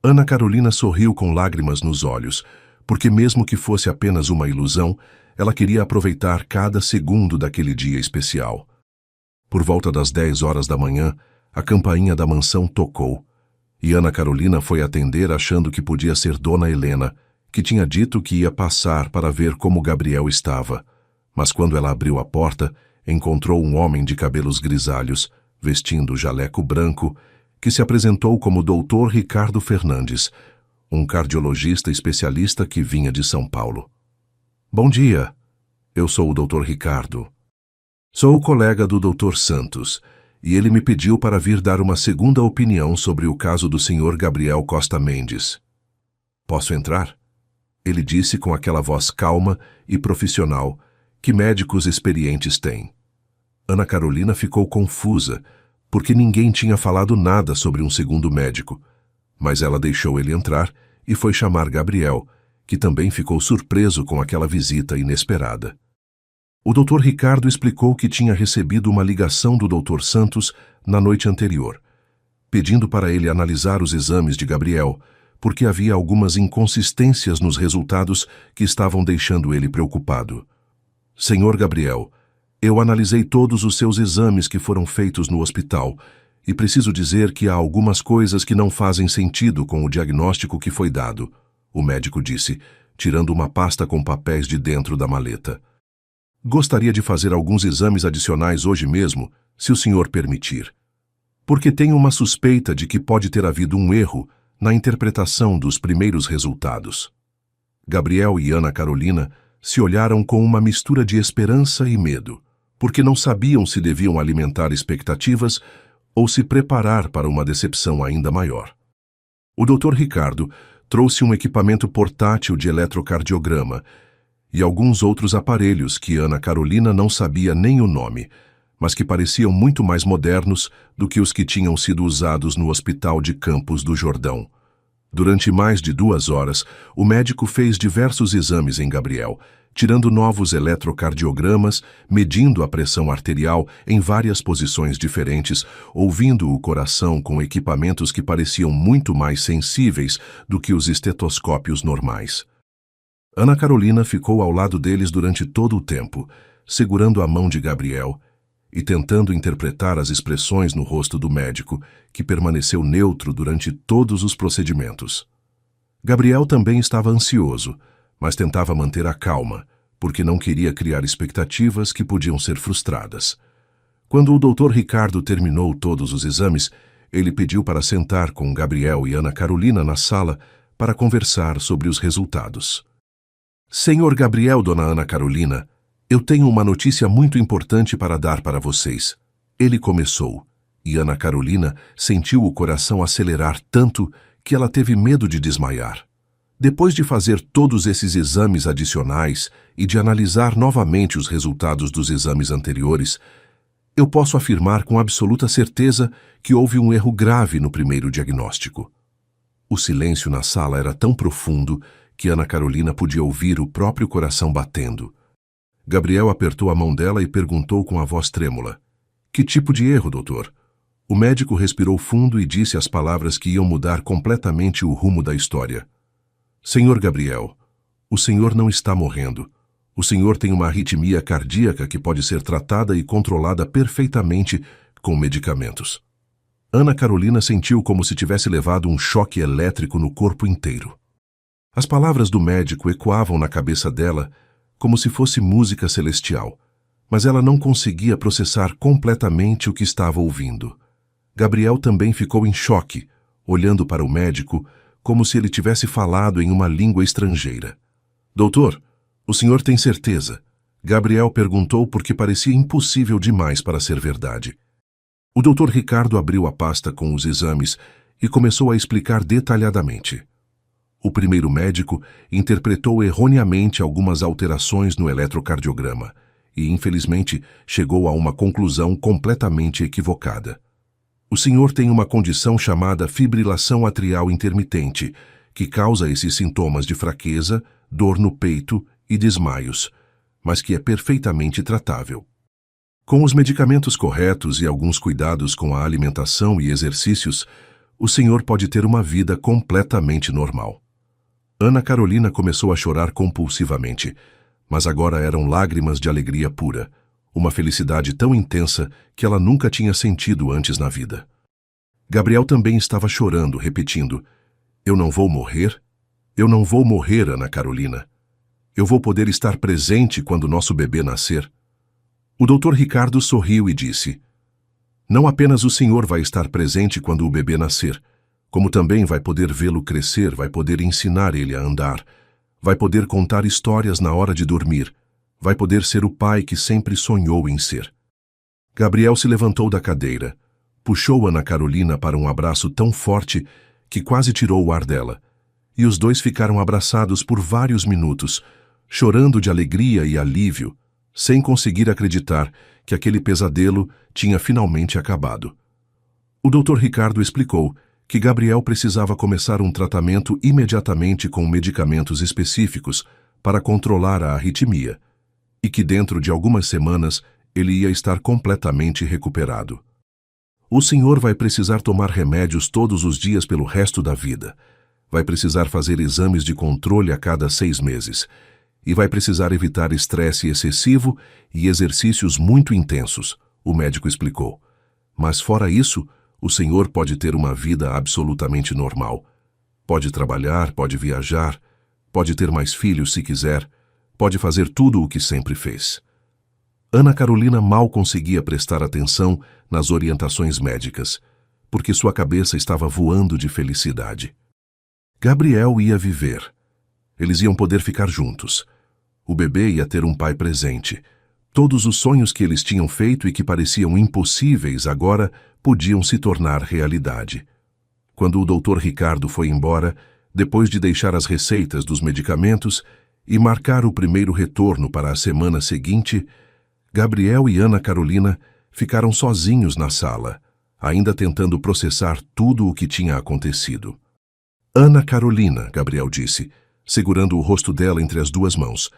Ana Carolina sorriu com lágrimas nos olhos, porque mesmo que fosse apenas uma ilusão, ela queria aproveitar cada segundo daquele dia especial. Por volta das 10 horas da manhã, a campainha da mansão tocou, e Ana Carolina foi atender achando que podia ser Dona Helena, que tinha dito que ia passar para ver como Gabriel estava. Mas quando ela abriu a porta, encontrou um homem de cabelos grisalhos, vestindo jaleco branco, que se apresentou como Dr. Ricardo Fernandes, um cardiologista especialista que vinha de São Paulo. Bom dia, eu sou o Dr. Ricardo. Sou o colega do Dr. Santos, e ele me pediu para vir dar uma segunda opinião sobre o caso do Sr. Gabriel Costa Mendes. Posso entrar? Ele disse com aquela voz calma e profissional que médicos experientes têm. Ana Carolina ficou confusa, porque ninguém tinha falado nada sobre um segundo médico, mas ela deixou ele entrar e foi chamar Gabriel, que também ficou surpreso com aquela visita inesperada. O Dr. Ricardo explicou que tinha recebido uma ligação do Dr. Santos na noite anterior, pedindo para ele analisar os exames de Gabriel, porque havia algumas inconsistências nos resultados que estavam deixando ele preocupado. Senhor Gabriel, eu analisei todos os seus exames que foram feitos no hospital e preciso dizer que há algumas coisas que não fazem sentido com o diagnóstico que foi dado, o médico disse, tirando uma pasta com papéis de dentro da maleta. Gostaria de fazer alguns exames adicionais hoje mesmo, se o senhor permitir, porque tenho uma suspeita de que pode ter havido um erro na interpretação dos primeiros resultados. Gabriel e Ana Carolina se olharam com uma mistura de esperança e medo, porque não sabiam se deviam alimentar expectativas ou se preparar para uma decepção ainda maior. O Dr. Ricardo trouxe um equipamento portátil de eletrocardiograma e alguns outros aparelhos que Ana Carolina não sabia nem o nome, mas que pareciam muito mais modernos do que os que tinham sido usados no Hospital de Campos do Jordão. Durante mais de 2 horas, o médico fez diversos exames em Gabriel, tirando novos eletrocardiogramas, medindo a pressão arterial em várias posições diferentes, ouvindo o coração com equipamentos que pareciam muito mais sensíveis do que os estetoscópios normais. Ana Carolina ficou ao lado deles durante todo o tempo, segurando a mão de Gabriel e tentando interpretar as expressões no rosto do médico, que permaneceu neutro durante todos os procedimentos. Gabriel também estava ansioso, mas tentava manter a calma, porque não queria criar expectativas que podiam ser frustradas. Quando o Dr. Ricardo terminou todos os exames, ele pediu para sentar com Gabriel e Ana Carolina na sala para conversar sobre os resultados. Senhor Gabriel, Dona Ana Carolina, eu tenho uma notícia muito importante para dar para vocês. Ele começou, e Ana Carolina sentiu o coração acelerar tanto que ela teve medo de desmaiar. Depois de fazer todos esses exames adicionais e de analisar novamente os resultados dos exames anteriores, eu posso afirmar com absoluta certeza que houve um erro grave no primeiro diagnóstico. O silêncio na sala era tão profundo que Ana Carolina podia ouvir o próprio coração batendo. Gabriel apertou a mão dela e perguntou com a voz trêmula: Que tipo de erro, doutor? O médico respirou fundo e disse as palavras que iam mudar completamente o rumo da história. Senhor Gabriel, o senhor não está morrendo. O senhor tem uma arritmia cardíaca que pode ser tratada e controlada perfeitamente com medicamentos. Ana Carolina sentiu como se tivesse levado um choque elétrico no corpo inteiro. As palavras do médico ecoavam na cabeça dela como se fosse música celestial, mas ela não conseguia processar completamente o que estava ouvindo. Gabriel também ficou em choque, olhando para o médico como se ele tivesse falado em uma língua estrangeira. Doutor, o senhor tem certeza? Gabriel perguntou porque parecia impossível demais para ser verdade. O doutor Ricardo abriu a pasta com os exames e começou a explicar detalhadamente. O primeiro médico interpretou erroneamente algumas alterações no eletrocardiograma e, infelizmente, chegou a uma conclusão completamente equivocada. O senhor tem uma condição chamada fibrilação atrial intermitente, que causa esses sintomas de fraqueza, dor no peito e desmaios, mas que é perfeitamente tratável. Com os medicamentos corretos e alguns cuidados com a alimentação e exercícios, o senhor pode ter uma vida completamente normal. Ana Carolina começou a chorar compulsivamente, mas agora eram lágrimas de alegria pura, uma felicidade tão intensa que ela nunca tinha sentido antes na vida. Gabriel também estava chorando, repetindo: "Eu não vou morrer? Eu não vou morrer, Ana Carolina. Eu vou poder estar presente quando nosso bebê nascer." O doutor Ricardo sorriu e disse: "Não apenas o senhor vai estar presente quando o bebê nascer, como também vai poder vê-lo crescer, vai poder ensinar ele a andar, vai poder contar histórias na hora de dormir, vai poder ser o pai que sempre sonhou em ser." Gabriel se levantou da cadeira, puxou Ana Carolina para um abraço tão forte que quase tirou o ar dela, e os dois ficaram abraçados por vários minutos, chorando de alegria e alívio, sem conseguir acreditar que aquele pesadelo tinha finalmente acabado. O doutor Ricardo explicou que Gabriel precisava começar um tratamento imediatamente com medicamentos específicos para controlar a arritmia, e que dentro de algumas semanas ele ia estar completamente recuperado. "O senhor vai precisar tomar remédios todos os dias pelo resto da vida. Vai precisar fazer exames de controle a cada 6 meses. E vai precisar evitar estresse excessivo e exercícios muito intensos", o médico explicou. "Mas fora isso, o senhor pode ter uma vida absolutamente normal. Pode trabalhar, pode viajar, pode ter mais filhos se quiser, pode fazer tudo o que sempre fez." Ana Carolina mal conseguia prestar atenção nas orientações médicas, porque sua cabeça estava voando de felicidade. Gabriel ia viver. Eles iam poder ficar juntos. O bebê ia ter um pai presente. Todos os sonhos que eles tinham feito e que pareciam impossíveis agora podiam se tornar realidade. Quando o doutor Ricardo foi embora, depois de deixar as receitas dos medicamentos e marcar o primeiro retorno para a semana seguinte, Gabriel e Ana Carolina ficaram sozinhos na sala, ainda tentando processar tudo o que tinha acontecido. "Ana Carolina", Gabriel disse, segurando o rosto dela entre as duas mãos,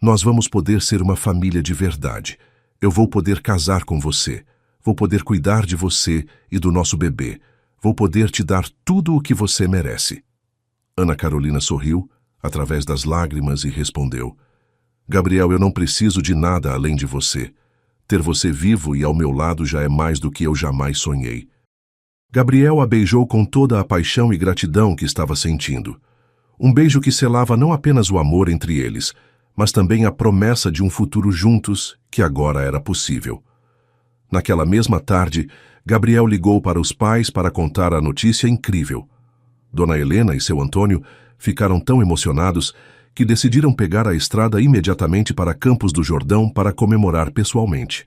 "nós vamos poder ser uma família de verdade. Eu vou poder casar com você. Vou poder cuidar de você e do nosso bebê. Vou poder te dar tudo o que você merece." Ana Carolina sorriu, através das lágrimas, e respondeu: "Gabriel, eu não preciso de nada além de você. Ter você vivo e ao meu lado já é mais do que eu jamais sonhei." Gabriel a beijou com toda a paixão e gratidão que estava sentindo. Um beijo que selava não apenas o amor entre eles, mas também a promessa de um futuro juntos que agora era possível. Naquela mesma tarde, Gabriel ligou para os pais para contar a notícia incrível. Dona Helena e seu Antônio ficaram tão emocionados que decidiram pegar a estrada imediatamente para Campos do Jordão para comemorar pessoalmente.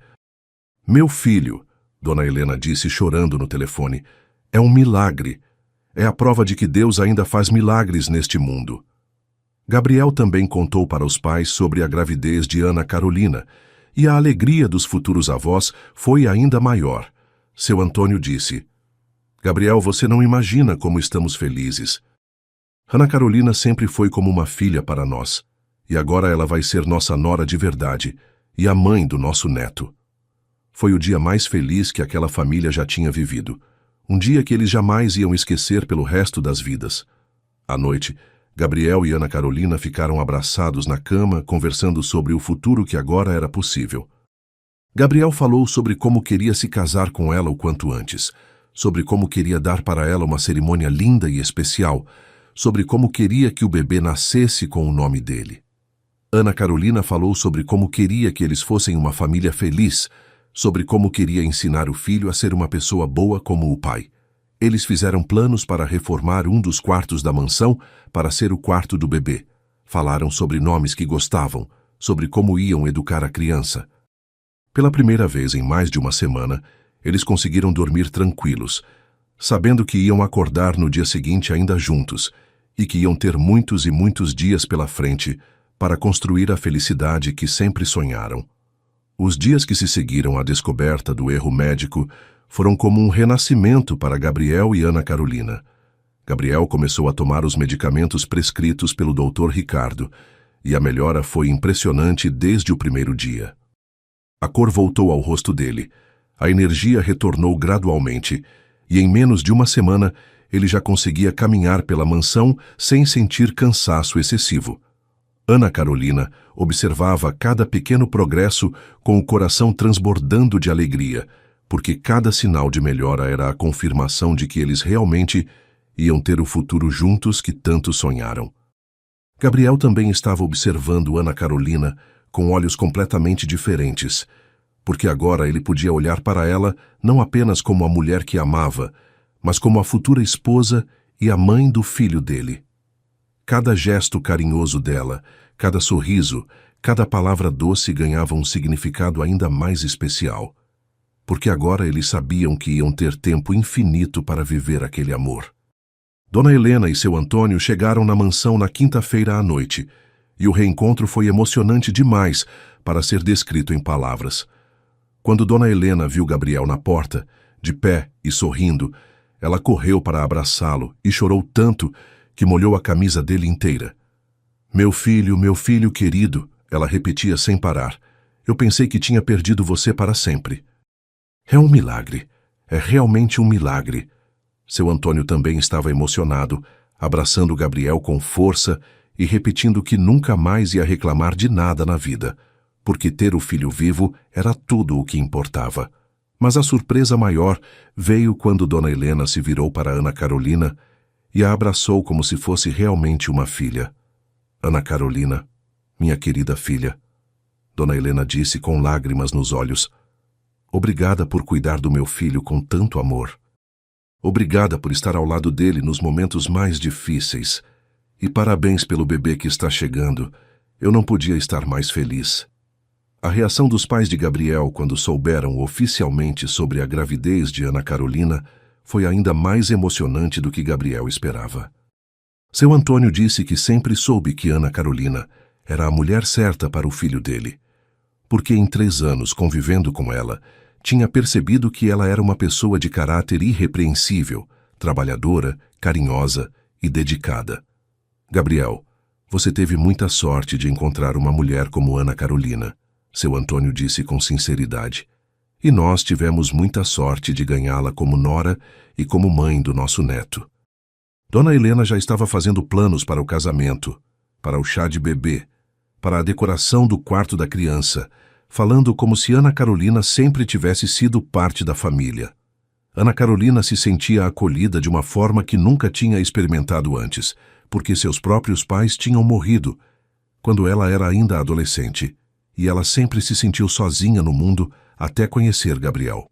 "Meu filho", Dona Helena disse chorando no telefone, "é um milagre. É a prova de que Deus ainda faz milagres neste mundo." Gabriel também contou para os pais sobre a gravidez de Ana Carolina, e a alegria dos futuros avós foi ainda maior. Seu Antônio disse: "Gabriel, você não imagina como estamos felizes. Ana Carolina sempre foi como uma filha para nós, e agora ela vai ser nossa nora de verdade e a mãe do nosso neto." Foi o dia mais feliz que aquela família já tinha vivido, um dia que eles jamais iam esquecer pelo resto das vidas. À noite, Gabriel e Ana Carolina ficaram abraçados na cama, conversando sobre o futuro que agora era possível. Gabriel falou sobre como queria se casar com ela o quanto antes, sobre como queria dar para ela uma cerimônia linda e especial, sobre como queria que o bebê nascesse com o nome dele. Ana Carolina falou sobre como queria que eles fossem uma família feliz, sobre como queria ensinar o filho a ser uma pessoa boa como o pai, Eles fizeram planos para reformar um dos quartos da mansão para ser o quarto do bebê. Falaram sobre nomes que gostavam, sobre como iam educar a criança. Pela primeira vez em mais de uma semana, eles conseguiram dormir tranquilos, sabendo que iam acordar no dia seguinte ainda juntos e que iam ter muitos e muitos dias pela frente para construir a felicidade que sempre sonharam. Os dias que se seguiram à descoberta do erro médico foram como um renascimento para Gabriel e Ana Carolina. Gabriel começou a tomar os medicamentos prescritos pelo Dr. Ricardo, e a melhora foi impressionante desde o primeiro dia. A cor voltou ao rosto dele, a energia retornou gradualmente, e em menos de uma semana ele já conseguia caminhar pela mansão sem sentir cansaço excessivo. Ana Carolina observava cada pequeno progresso com o coração transbordando de alegria, porque cada sinal de melhora era a confirmação de que eles realmente iam ter o futuro juntos que tanto sonharam. Gabriel também estava observando Ana Carolina com olhos completamente diferentes, porque agora ele podia olhar para ela não apenas como a mulher que amava, mas como a futura esposa e a mãe do filho dele. Cada gesto carinhoso dela, cada sorriso, cada palavra doce ganhava um significado ainda mais especial, porque agora eles sabiam que iam ter tempo infinito para viver aquele amor. Dona Helena e seu Antônio chegaram na mansão na quinta-feira à noite, e o reencontro foi emocionante demais para ser descrito em palavras. Quando Dona Helena viu Gabriel na porta, de pé e sorrindo, ela correu para abraçá-lo e chorou tanto que molhou a camisa dele inteira. Meu filho querido, ela repetia sem parar. Eu pensei que tinha perdido você para sempre. É um milagre. É realmente um milagre. Seu Antônio também estava emocionado, abraçando Gabriel com força e repetindo que nunca mais ia reclamar de nada na vida, porque ter o filho vivo era tudo o que importava. Mas a surpresa maior veio quando Dona Helena se virou para Ana Carolina e a abraçou como se fosse realmente uma filha. Ana Carolina, minha querida filha, Dona Helena disse com lágrimas nos olhos, obrigada por cuidar do meu filho com tanto amor. Obrigada por estar ao lado dele nos momentos mais difíceis. E parabéns pelo bebê que está chegando. Eu não podia estar mais feliz. A reação dos pais de Gabriel quando souberam oficialmente sobre a gravidez de Ana Carolina foi ainda mais emocionante do que Gabriel esperava. Seu Antônio disse que sempre soube que Ana Carolina era a mulher certa para o filho dele, porque em 3 anos convivendo com ela, tinha percebido que ela era uma pessoa de caráter irrepreensível, trabalhadora, carinhosa e dedicada. Gabriel, você teve muita sorte de encontrar uma mulher como Ana Carolina, seu Antônio disse com sinceridade. E nós tivemos muita sorte de ganhá-la como nora e como mãe do nosso neto. Dona Helena já estava fazendo planos para o casamento, para o chá de bebê, para a decoração do quarto da criança, falando como se Ana Carolina sempre tivesse sido parte da família. Ana Carolina se sentia acolhida de uma forma que nunca tinha experimentado antes, porque seus próprios pais tinham morrido quando ela era ainda adolescente, e ela sempre se sentiu sozinha no mundo até conhecer Gabriel.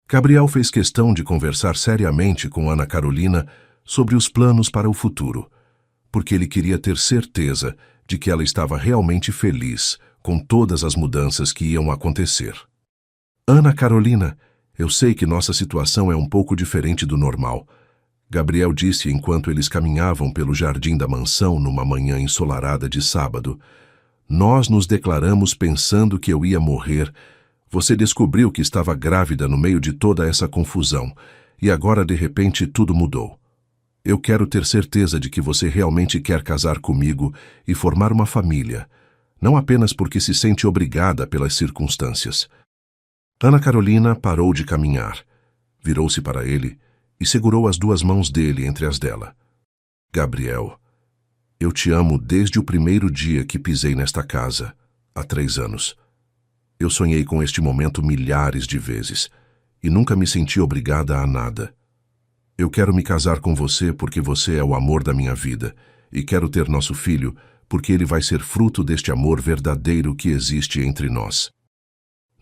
Gabriel fez questão de conversar seriamente com Ana Carolina sobre os planos para o futuro, porque ele queria ter certeza de que ela estava realmente feliz com todas as mudanças que iam acontecer. Ana Carolina, eu sei que nossa situação é um pouco diferente do normal, Gabriel disse enquanto eles caminhavam pelo jardim da mansão numa manhã ensolarada de sábado. Nós nos declaramos pensando que eu ia morrer. Você descobriu que estava grávida no meio de toda essa confusão, e agora de repente tudo mudou. Eu quero ter certeza de que você realmente quer casar comigo e formar uma família, não apenas porque se sente obrigada pelas circunstâncias. Ana Carolina parou de caminhar, virou-se para ele e segurou as 2 mãos dele entre as dela. Gabriel, eu te amo desde o primeiro dia que pisei nesta casa, há 3 anos. Eu sonhei com este momento milhares de vezes e nunca me senti obrigada a nada. Eu quero me casar com você porque você é o amor da minha vida e quero ter nosso filho porque ele vai ser fruto deste amor verdadeiro que existe entre nós.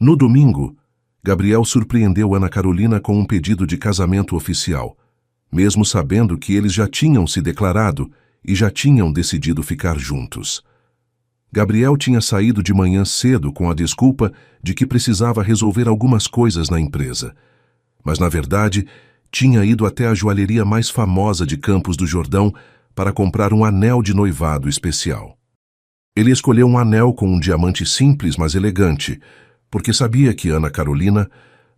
No domingo, Gabriel surpreendeu Ana Carolina com um pedido de casamento oficial. mesmo sabendo que eles já tinham se declarado e já tinham decidido ficar juntos. Gabriel tinha saído de manhã cedo com a desculpa de que precisava resolver algumas coisas na empresa. Mas, na verdade, tinha ido até a joalheria mais famosa de Campos do Jordão para comprar um anel de noivado especial. Ele escolheu um anel com um diamante simples, mas elegante, porque sabia que Ana Carolina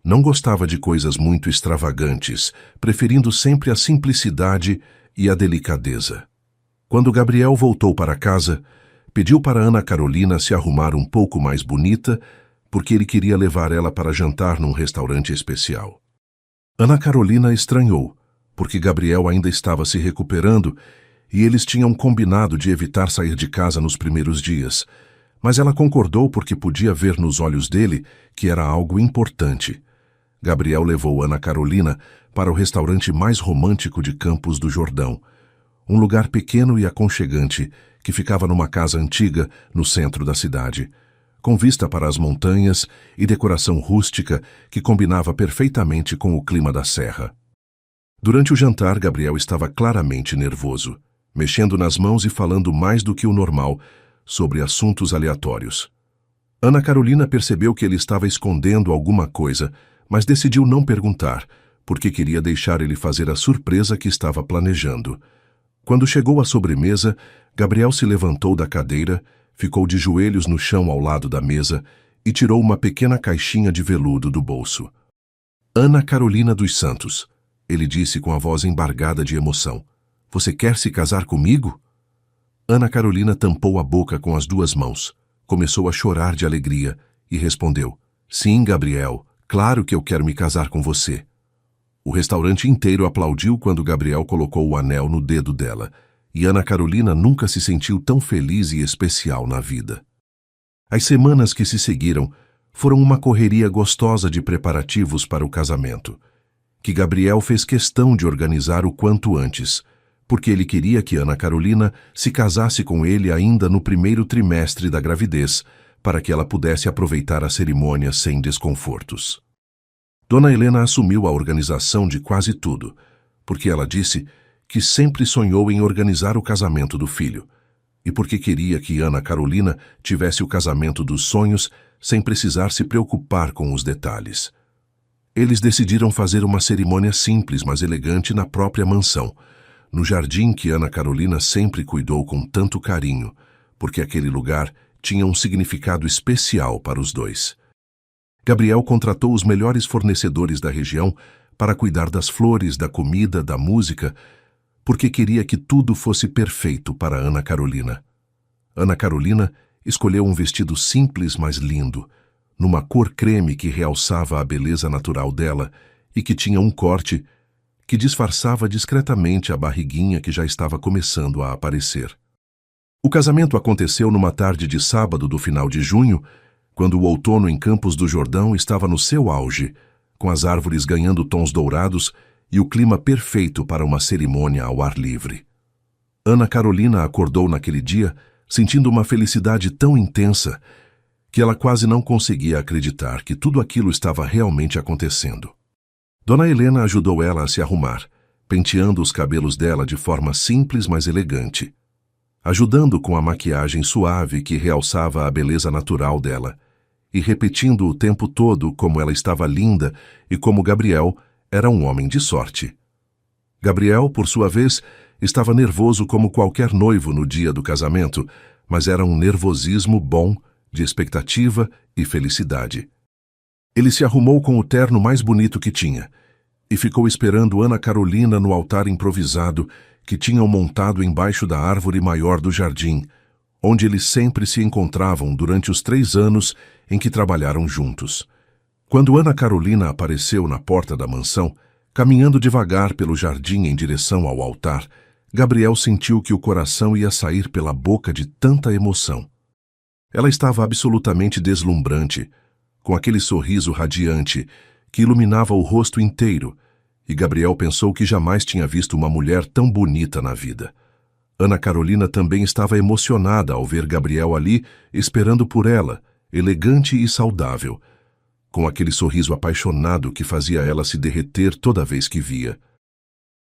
não gostava de coisas muito extravagantes, preferindo sempre a simplicidade e a delicadeza. Quando Gabriel voltou para casa, pediu para Ana Carolina se arrumar um pouco mais bonita, porque ele queria levar ela para jantar num restaurante especial. Ana Carolina estranhou, porque Gabriel ainda estava se recuperando e eles tinham combinado de evitar sair de casa nos primeiros dias, mas ela concordou porque podia ver nos olhos dele que era algo importante. Gabriel levou Ana Carolina para o restaurante mais romântico de Campos do Jordão, um lugar pequeno e aconchegante que ficava numa casa antiga no centro da cidade, com vista para as montanhas e decoração rústica que combinava perfeitamente com o clima da serra. Durante o jantar, Gabriel estava claramente nervoso, mexendo nas mãos e falando mais do que o normal sobre assuntos aleatórios. Ana Carolina percebeu que ele estava escondendo alguma coisa, mas decidiu não perguntar, porque queria deixar ele fazer a surpresa que estava planejando. Quando chegou à sobremesa, Gabriel se levantou da cadeira, ficou de joelhos no chão ao lado da mesa e tirou uma pequena caixinha de veludo do bolso. Ana Carolina dos Santos, ele disse com a voz embargada de emoção. Você quer se casar comigo? Ana Carolina tampou a boca com as duas mãos, começou a chorar de alegria e respondeu, Sim, Gabriel, claro que eu quero me casar com você. O restaurante inteiro aplaudiu quando Gabriel colocou o anel no dedo dela, e Ana Carolina nunca se sentiu tão feliz e especial na vida. As semanas que se seguiram foram uma correria gostosa de preparativos para o casamento, que Gabriel fez questão de organizar o quanto antes, porque ele queria que Ana Carolina se casasse com ele ainda no primeiro trimestre da gravidez, para que ela pudesse aproveitar a cerimônia sem desconfortos. Dona Helena assumiu a organização de quase tudo, porque ela disse que sempre sonhou em organizar o casamento do filho, e porque queria que Ana Carolina tivesse o casamento dos sonhos sem precisar se preocupar com os detalhes. Eles decidiram fazer uma cerimônia simples, mas elegante na própria mansão, no jardim que Ana Carolina sempre cuidou com tanto carinho, porque aquele lugar tinha um significado especial para os dois. Gabriel contratou os melhores fornecedores da região para cuidar das flores, da comida, da música, porque queria que tudo fosse perfeito para Ana Carolina. Ana Carolina escolheu um vestido simples, mas lindo, numa cor creme que realçava a beleza natural dela e que tinha um corte que disfarçava discretamente a barriguinha que já estava começando a aparecer. O casamento aconteceu numa tarde de sábado do final de junho, quando o outono em Campos do Jordão estava no seu auge, com as árvores ganhando tons dourados e o clima perfeito para uma cerimônia ao ar livre. Ana Carolina acordou naquele dia sentindo uma felicidade tão intensa que ela quase não conseguia acreditar que tudo aquilo estava realmente acontecendo. Dona Helena ajudou ela a se arrumar, penteando os cabelos dela de forma simples, mas elegante, ajudando com a maquiagem suave que realçava a beleza natural dela, e repetindo o tempo todo como ela estava linda e como Gabriel era um homem de sorte. Gabriel, por sua vez, estava nervoso como qualquer noivo no dia do casamento, mas era um nervosismo bom, de expectativa e felicidade. Ele se arrumou com o terno mais bonito que tinha e ficou esperando Ana Carolina no altar improvisado que tinham montado embaixo da árvore maior do jardim, onde eles sempre se encontravam durante os 3 anos em que trabalharam juntos. Quando Ana Carolina apareceu na porta da mansão, caminhando devagar pelo jardim em direção ao altar, Gabriel sentiu que o coração ia sair pela boca de tanta emoção. Ela estava absolutamente deslumbrante, com aquele sorriso radiante que iluminava o rosto inteiro, e Gabriel pensou que jamais tinha visto uma mulher tão bonita na vida. Ana Carolina também estava emocionada ao ver Gabriel ali, esperando por ela, elegante e saudável, com aquele sorriso apaixonado que fazia ela se derreter toda vez que via.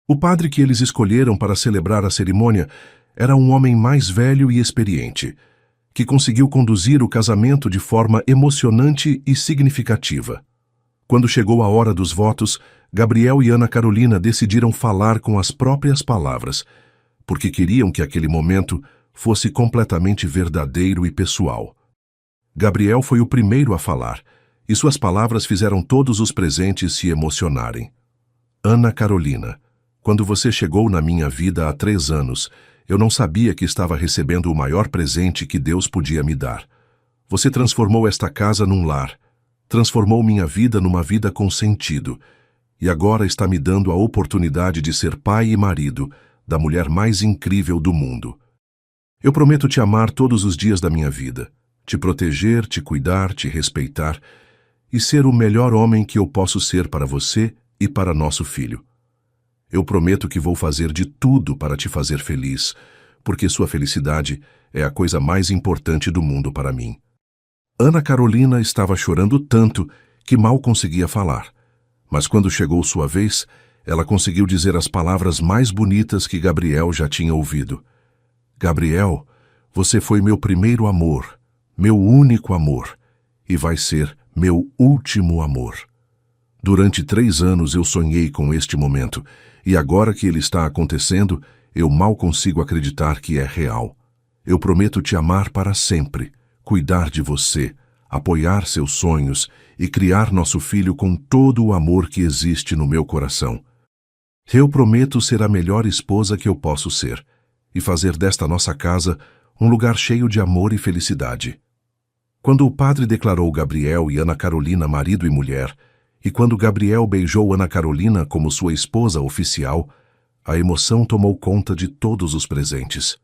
O padre que eles escolheram para celebrar a cerimônia era um homem mais velho e experiente, que conseguiu conduzir o casamento de forma emocionante e significativa. Quando chegou a hora dos votos, Gabriel e Ana Carolina decidiram falar com as próprias palavras, porque queriam que aquele momento fosse completamente verdadeiro e pessoal. Gabriel foi o primeiro a falar, e suas palavras fizeram todos os presentes se emocionarem. Ana Carolina, quando você chegou na minha vida há 3 anos, eu não sabia que estava recebendo o maior presente que Deus podia me dar. Você transformou esta casa num lar, transformou minha vida numa vida com sentido, e agora está me dando a oportunidade de ser pai e marido da mulher mais incrível do mundo. Eu prometo te amar todos os dias da minha vida, te proteger, te cuidar, te respeitar e ser o melhor homem que eu posso ser para você e para nosso filho. Eu prometo que vou fazer de tudo para te fazer feliz, porque sua felicidade é a coisa mais importante do mundo para mim. Ana Carolina estava chorando tanto que mal conseguia falar, mas quando chegou sua vez, ela conseguiu dizer as palavras mais bonitas que Gabriel já tinha ouvido. Gabriel, você foi meu primeiro amor, meu único amor, e vai ser meu último amor. Durante 3 anos eu sonhei com este momento, e agora que ele está acontecendo, eu mal consigo acreditar que é real. Eu prometo te amar para sempre, cuidar de você, apoiar seus sonhos e criar nosso filho com todo o amor que existe no meu coração. Eu prometo ser a melhor esposa que eu posso ser e fazer desta nossa casa um lugar cheio de amor e felicidade. Quando o padre declarou Gabriel e Ana Carolina marido e mulher, e quando Gabriel beijou Ana Carolina como sua esposa oficial, a emoção tomou conta de todos os presentes.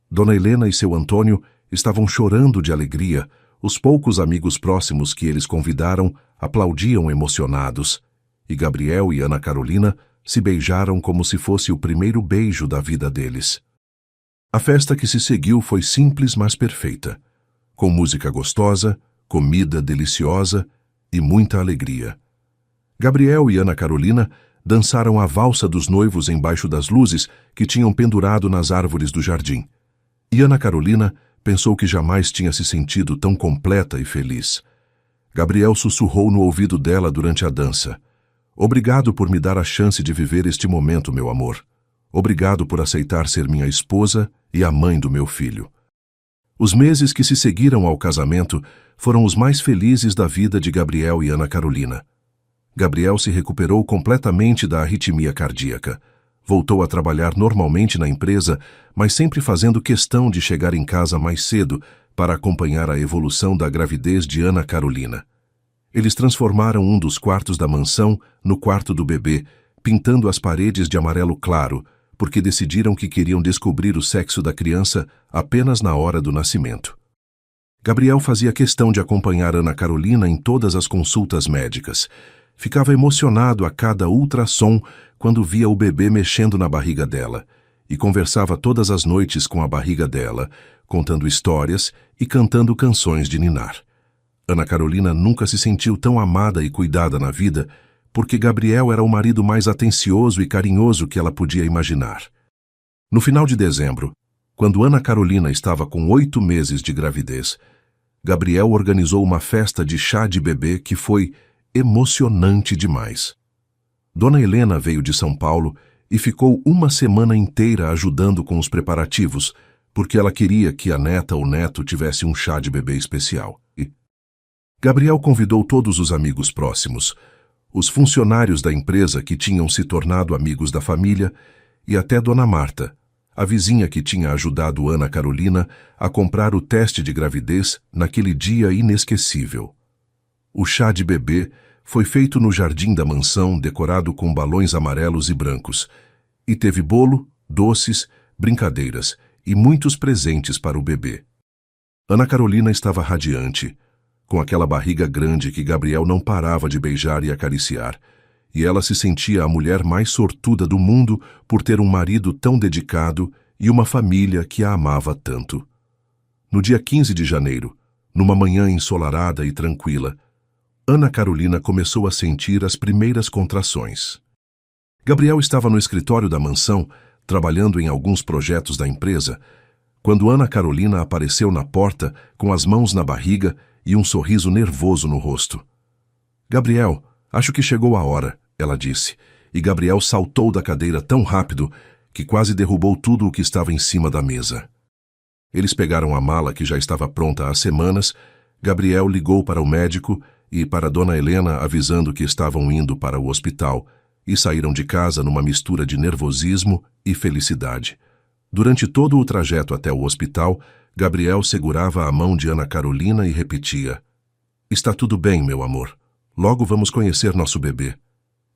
Dona Helena e seu Antônio estavam chorando de alegria, os poucos amigos próximos que eles convidaram aplaudiam emocionados, e Gabriel e Ana Carolina se beijaram como se fosse o primeiro beijo da vida deles. A festa que se seguiu foi simples, mas perfeita, com música gostosa, comida deliciosa e muita alegria. Gabriel e Ana Carolina dançaram a valsa dos noivos embaixo das luzes que tinham pendurado nas árvores do jardim. E Ana Carolina pensou que jamais tinha se sentido tão completa e feliz. Gabriel sussurrou no ouvido dela durante a dança. Obrigado por me dar a chance de viver este momento, meu amor. Obrigado por aceitar ser minha esposa e a mãe do meu filho. Os meses que se seguiram ao casamento foram os mais felizes da vida de Gabriel e Ana Carolina. Gabriel se recuperou completamente da arritmia cardíaca. Voltou a trabalhar normalmente na empresa, mas sempre fazendo questão de chegar em casa mais cedo para acompanhar a evolução da gravidez de Ana Carolina. Eles transformaram um dos quartos da mansão no quarto do bebê, pintando as paredes de amarelo claro, porque decidiram que queriam descobrir o sexo da criança apenas na hora do nascimento. Gabriel fazia questão de acompanhar Ana Carolina em todas as consultas médicas. Ficava emocionado a cada ultrassom quando via o bebê mexendo na barriga dela, e conversava todas as noites com a barriga dela, contando histórias e cantando canções de ninar. Ana Carolina nunca se sentiu tão amada e cuidada na vida, porque Gabriel era o marido mais atencioso e carinhoso que ela podia imaginar. No final de dezembro, quando Ana Carolina estava com 8 meses de gravidez, Gabriel organizou uma festa de chá de bebê que foi emocionante demais. Dona Helena veio de São Paulo e ficou uma semana inteira ajudando com os preparativos, porque ela queria que a neta ou neto tivesse um chá de bebê especial. Gabriel convidou todos os amigos próximos, os funcionários da empresa que tinham se tornado amigos da família e até Dona Marta, a vizinha que tinha ajudado Ana Carolina a comprar o teste de gravidez naquele dia inesquecível. O chá de bebê foi feito no jardim da mansão, decorado com balões amarelos e brancos, e teve bolo, doces, brincadeiras e muitos presentes para o bebê. Ana Carolina estava radiante, com aquela barriga grande que Gabriel não parava de beijar e acariciar, e ela se sentia a mulher mais sortuda do mundo por ter um marido tão dedicado e uma família que a amava tanto. No dia 15 de janeiro, numa manhã ensolarada e tranquila, Ana Carolina começou a sentir as primeiras contrações. Gabriel estava no escritório da mansão, trabalhando em alguns projetos da empresa, quando Ana Carolina apareceu na porta com as mãos na barriga e um sorriso nervoso no rosto. "Gabriel, acho que chegou a hora", ela disse, e Gabriel saltou da cadeira tão rápido que quase derrubou tudo o que estava em cima da mesa. Eles pegaram a mala que já estava pronta há semanas. Gabriel ligou para o médico e para Dona Helena avisando que estavam indo para o hospital e saíram de casa numa mistura de nervosismo e felicidade. Durante todo o trajeto até o hospital, Gabriel segurava a mão de Ana Carolina e repetia: "Está tudo bem, meu amor. Logo vamos conhecer nosso bebê.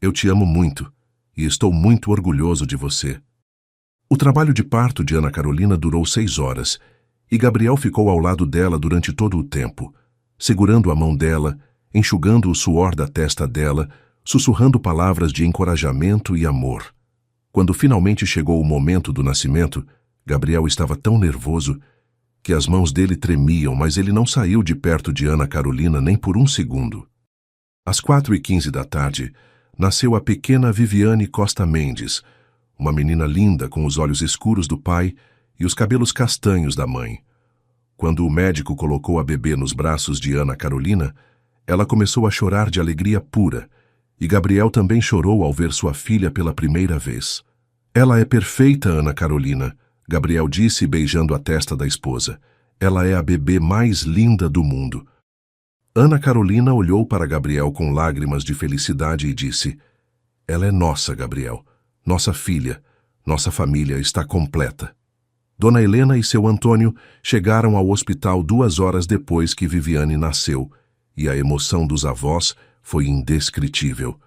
Eu te amo muito e estou muito orgulhoso de você." O trabalho de parto de Ana Carolina durou 6 horas e Gabriel ficou ao lado dela durante todo o tempo, segurando a mão dela, enxugando o suor da testa dela, sussurrando palavras de encorajamento e amor. Quando finalmente chegou o momento do nascimento, Gabriel estava tão nervoso que as mãos dele tremiam, mas ele não saiu de perto de Ana Carolina nem por um segundo. Às 4h15 da tarde, nasceu a pequena Viviane Costa Mendes, uma menina linda com os olhos escuros do pai e os cabelos castanhos da mãe. Quando o médico colocou a bebê nos braços de Ana Carolina, ela começou a chorar de alegria pura, e Gabriel também chorou ao ver sua filha pela primeira vez. "Ela é perfeita, Ana Carolina", Gabriel disse beijando a testa da esposa. "Ela é a bebê mais linda do mundo." Ana Carolina olhou para Gabriel com lágrimas de felicidade e disse: "Ela é nossa, Gabriel. Nossa filha, nossa família está completa." Dona Helena e seu Antônio chegaram ao hospital 2 horas depois que Viviane nasceu, e a emoção dos avós foi indescritível.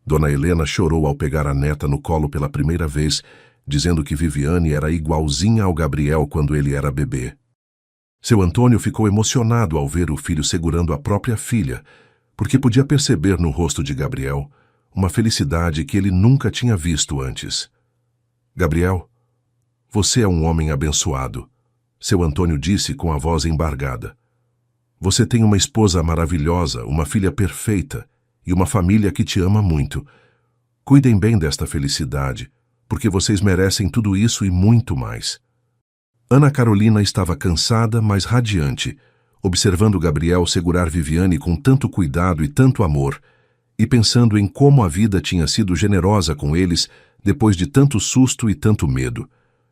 Dona Helena chorou ao pegar a neta no colo pela primeira vez, dizendo que Viviane era igualzinha ao Gabriel quando ele era bebê. Seu Antônio ficou emocionado ao ver o filho segurando a própria filha, porque podia perceber no rosto de Gabriel uma felicidade que ele nunca tinha visto antes. "Gabriel, você é um homem abençoado", seu Antônio disse com a voz embargada. "Você tem uma esposa maravilhosa, uma filha perfeita e uma família que te ama muito. Cuidem bem desta felicidade, porque vocês merecem tudo isso e muito mais." Ana Carolina estava cansada, mas radiante, observando Gabriel segurar Viviane com tanto cuidado e tanto amor, e pensando em como a vida tinha sido generosa com eles depois de tanto susto e tanto medo.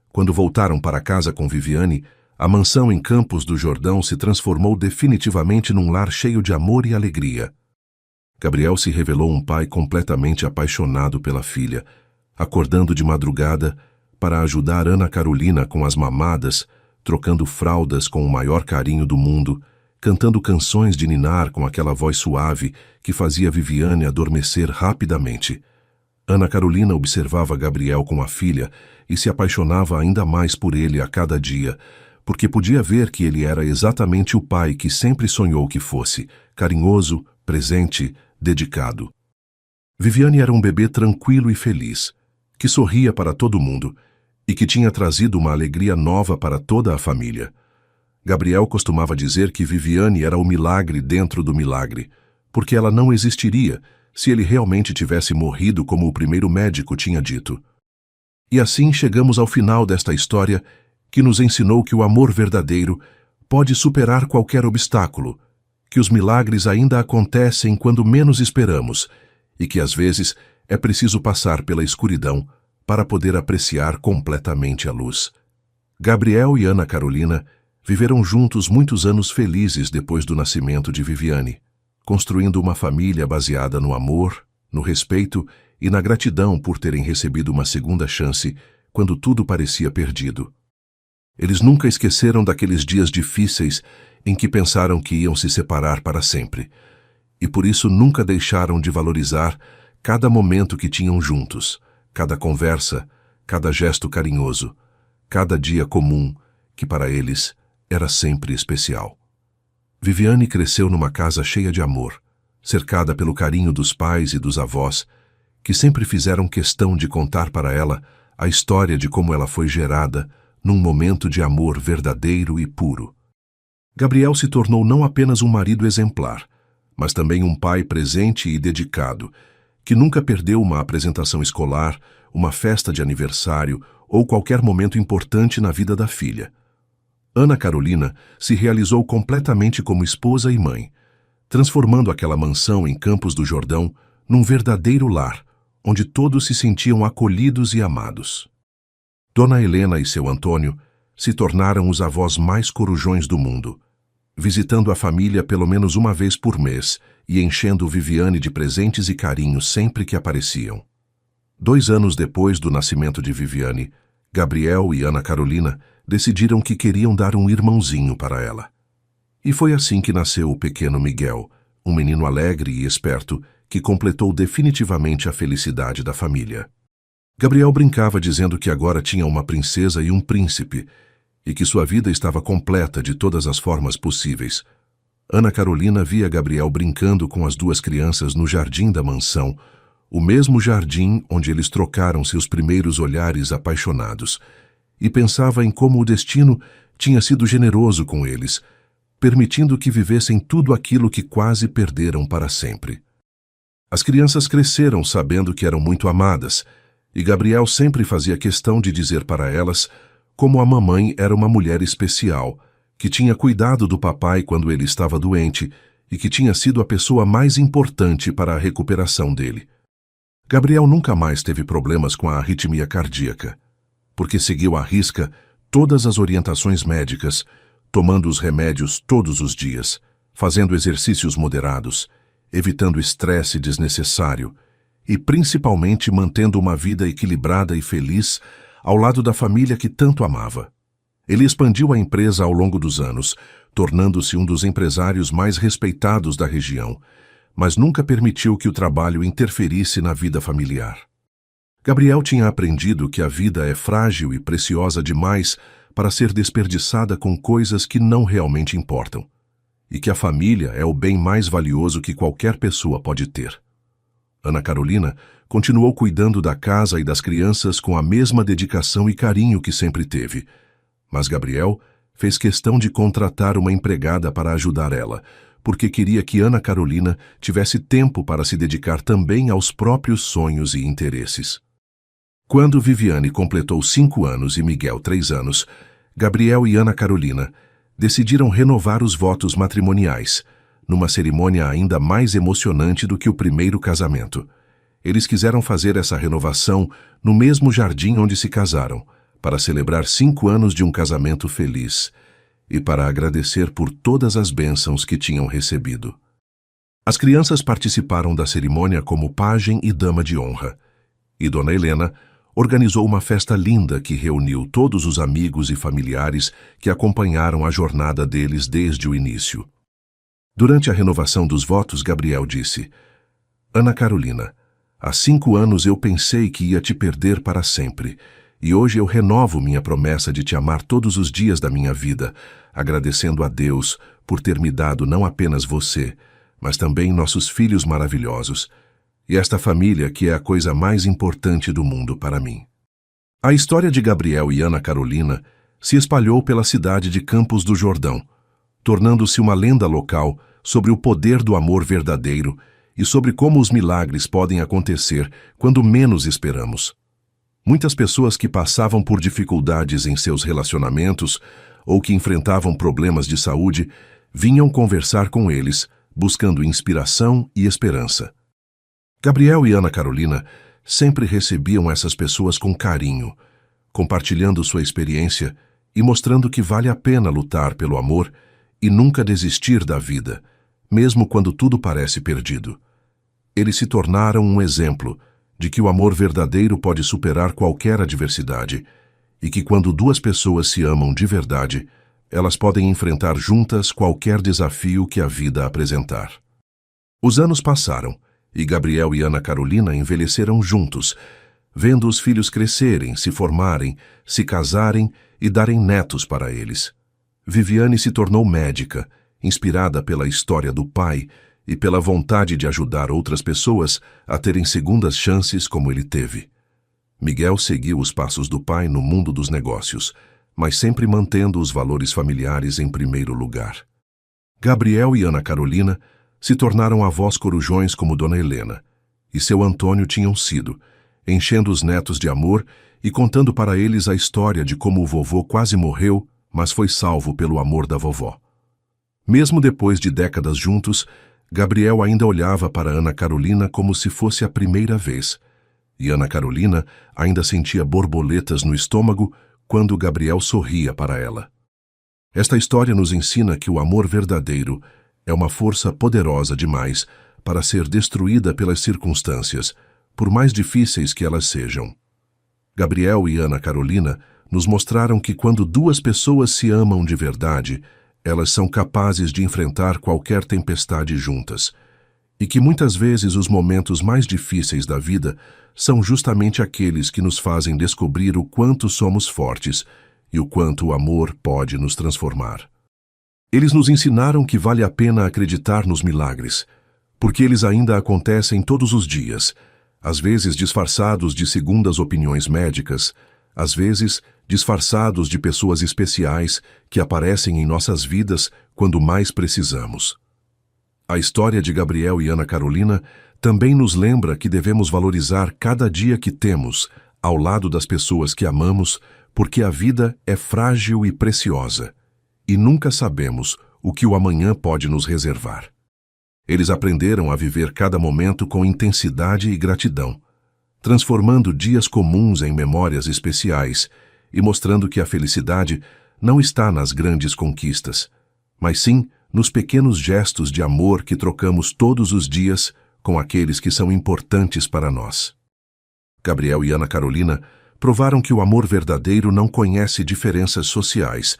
Quando voltaram para casa com Viviane, a mansão em Campos do Jordão se transformou definitivamente num lar cheio de amor e alegria. Gabriel se revelou um pai completamente apaixonado pela filha, acordando de madrugada para ajudar Ana Carolina com as mamadas, trocando fraldas com o maior carinho do mundo, cantando canções de ninar com aquela voz suave que fazia Viviane adormecer rapidamente. Ana Carolina observava Gabriel com a filha e se apaixonava ainda mais por ele a cada dia, porque podia ver que ele era exatamente o pai que sempre sonhou que fosse, carinhoso, presente, dedicado. Viviane era um bebê tranquilo e feliz, que sorria para todo mundo e que tinha trazido uma alegria nova para toda a família. Gabriel costumava dizer que Viviane era o milagre dentro do milagre, porque ela não existiria se ele realmente tivesse morrido como o primeiro médico tinha dito. E assim chegamos ao final desta história que nos ensinou que o amor verdadeiro pode superar qualquer obstáculo, que os milagres ainda acontecem quando menos esperamos e que às vezes é preciso passar pela escuridão para poder apreciar completamente a luz. Gabriel e Ana Carolina viveram juntos muitos anos felizes depois do nascimento de Viviane, construindo uma família baseada no amor, no respeito e na gratidão por terem recebido uma segunda chance quando tudo parecia perdido. Eles nunca esqueceram daqueles dias difíceis em que pensaram que iam se separar para sempre, e por isso nunca deixaram de valorizar cada momento que tinham juntos, cada conversa, cada gesto carinhoso, cada dia comum que para eles era sempre especial. Viviane cresceu numa casa cheia de amor, cercada pelo carinho dos pais e dos avós, que sempre fizeram questão de contar para ela a história de como ela foi gerada num momento de amor verdadeiro e puro. Gabriel se tornou não apenas um marido exemplar, mas também um pai presente e dedicado, que nunca perdeu uma apresentação escolar, uma festa de aniversário ou qualquer momento importante na vida da filha. Ana Carolina se realizou completamente como esposa e mãe, transformando aquela mansão em Campos do Jordão num verdadeiro lar, onde todos se sentiam acolhidos e amados. Dona Helena e seu Antônio se tornaram os avós mais corujões do mundo, visitando a família pelo menos uma vez por mês e enchendo Viviane de presentes e carinhos sempre que apareciam. 2 anos depois do nascimento de Viviane, Gabriel e Ana Carolina decidiram que queriam dar um irmãozinho para ela. E foi assim que nasceu o pequeno Miguel, um menino alegre e esperto que completou definitivamente a felicidade da família. Gabriel brincava dizendo que agora tinha uma princesa e um príncipe, e que sua vida estava completa de todas as formas possíveis. Ana Carolina via Gabriel brincando com as 2 crianças no jardim da mansão, o mesmo jardim onde eles trocaram seus primeiros olhares apaixonados, e pensava em como o destino tinha sido generoso com eles, permitindo que vivessem tudo aquilo que quase perderam para sempre. As crianças cresceram sabendo que eram muito amadas, e Gabriel sempre fazia questão de dizer para elas como a mamãe era uma mulher especial, que tinha cuidado do papai quando ele estava doente e que tinha sido a pessoa mais importante para a recuperação dele. Gabriel nunca mais teve problemas com a arritmia cardíaca, porque seguiu à risca todas as orientações médicas, tomando os remédios todos os dias, fazendo exercícios moderados, evitando estresse desnecessário e principalmente mantendo uma vida equilibrada e feliz ao lado da família que tanto amava. Ele expandiu a empresa ao longo dos anos, tornando-se um dos empresários mais respeitados da região, mas nunca permitiu que o trabalho interferisse na vida familiar. Gabriel tinha aprendido que a vida é frágil e preciosa demais para ser desperdiçada com coisas que não realmente importam, e que a família é o bem mais valioso que qualquer pessoa pode ter. Ana Carolina continuou cuidando da casa e das crianças com a mesma dedicação e carinho que sempre teve, mas Gabriel fez questão de contratar uma empregada para ajudar ela, porque queria que Ana Carolina tivesse tempo para se dedicar também aos próprios sonhos e interesses. Quando Viviane completou 5 anos e Miguel 3 anos, Gabriel e Ana Carolina decidiram renovar os votos matrimoniais, numa cerimônia ainda mais emocionante do que o primeiro casamento. Eles quiseram fazer essa renovação no mesmo jardim onde se casaram, para celebrar 5 anos de um casamento feliz e para agradecer por todas as bênçãos que tinham recebido. As crianças participaram da cerimônia como pajem e dama de honra, e Dona Helena organizou uma festa linda que reuniu todos os amigos e familiares que acompanharam a jornada deles desde o início. Durante a renovação dos votos, Gabriel disse: Ana Carolina, há 5 anos eu pensei que ia te perder para sempre, e hoje eu renovo minha promessa de te amar todos os dias da minha vida, agradecendo a Deus por ter me dado não apenas você, mas também nossos filhos maravilhosos, e esta família que é a coisa mais importante do mundo para mim. A história de Gabriel e Ana Carolina se espalhou pela cidade de Campos do Jordão, tornando-se uma lenda local sobre o poder do amor verdadeiro e sobre como os milagres podem acontecer quando menos esperamos. Muitas pessoas que passavam por dificuldades em seus relacionamentos ou que enfrentavam problemas de saúde vinham conversar com eles, buscando inspiração e esperança. Gabriel e Ana Carolina sempre recebiam essas pessoas com carinho, compartilhando sua experiência e mostrando que vale a pena lutar pelo amor e nunca desistir da vida, mesmo quando tudo parece perdido. Eles se tornaram um exemplo de que o amor verdadeiro pode superar qualquer adversidade e que quando 2 pessoas se amam de verdade, elas podem enfrentar juntas qualquer desafio que a vida apresentar. Os anos passaram e Gabriel e Ana Carolina envelheceram juntos, vendo os filhos crescerem, se formarem, se casarem e darem netos para eles. Viviane se tornou médica, inspirada pela história do pai e pela vontade de ajudar outras pessoas a terem segundas chances como ele teve. Miguel seguiu os passos do pai no mundo dos negócios, mas sempre mantendo os valores familiares em primeiro lugar. Gabriel e Ana Carolina se tornaram avós corujões como Dona Helena, e seu Antônio tinham sido, enchendo os netos de amor e contando para eles a história de como o vovô quase morreu, mas foi salvo pelo amor da vovó. Mesmo depois de décadas juntos, Gabriel ainda olhava para Ana Carolina como se fosse a primeira vez, e Ana Carolina ainda sentia borboletas no estômago quando Gabriel sorria para ela. Esta história nos ensina que o amor verdadeiro é uma força poderosa demais para ser destruída pelas circunstâncias, por mais difíceis que elas sejam. Gabriel e Ana Carolina nos mostraram que quando duas pessoas se amam de verdade, elas são capazes de enfrentar qualquer tempestade juntas, e que muitas vezes os momentos mais difíceis da vida são justamente aqueles que nos fazem descobrir o quanto somos fortes e o quanto o amor pode nos transformar. Eles nos ensinaram que vale a pena acreditar nos milagres, porque eles ainda acontecem todos os dias, às vezes disfarçados de segundas opiniões médicas, às vezes disfarçados de pessoas especiais que aparecem em nossas vidas quando mais precisamos. A história de Gabriel e Ana Carolina também nos lembra que devemos valorizar cada dia que temos ao lado das pessoas que amamos, porque a vida é frágil e preciosa, e nunca sabemos o que o amanhã pode nos reservar. Eles aprenderam a viver cada momento com intensidade e gratidão, transformando dias comuns em memórias especiais e mostrando que a felicidade não está nas grandes conquistas, mas sim nos pequenos gestos de amor que trocamos todos os dias com aqueles que são importantes para nós. Gabriel e Ana Carolina provaram que o amor verdadeiro não conhece diferenças sociais,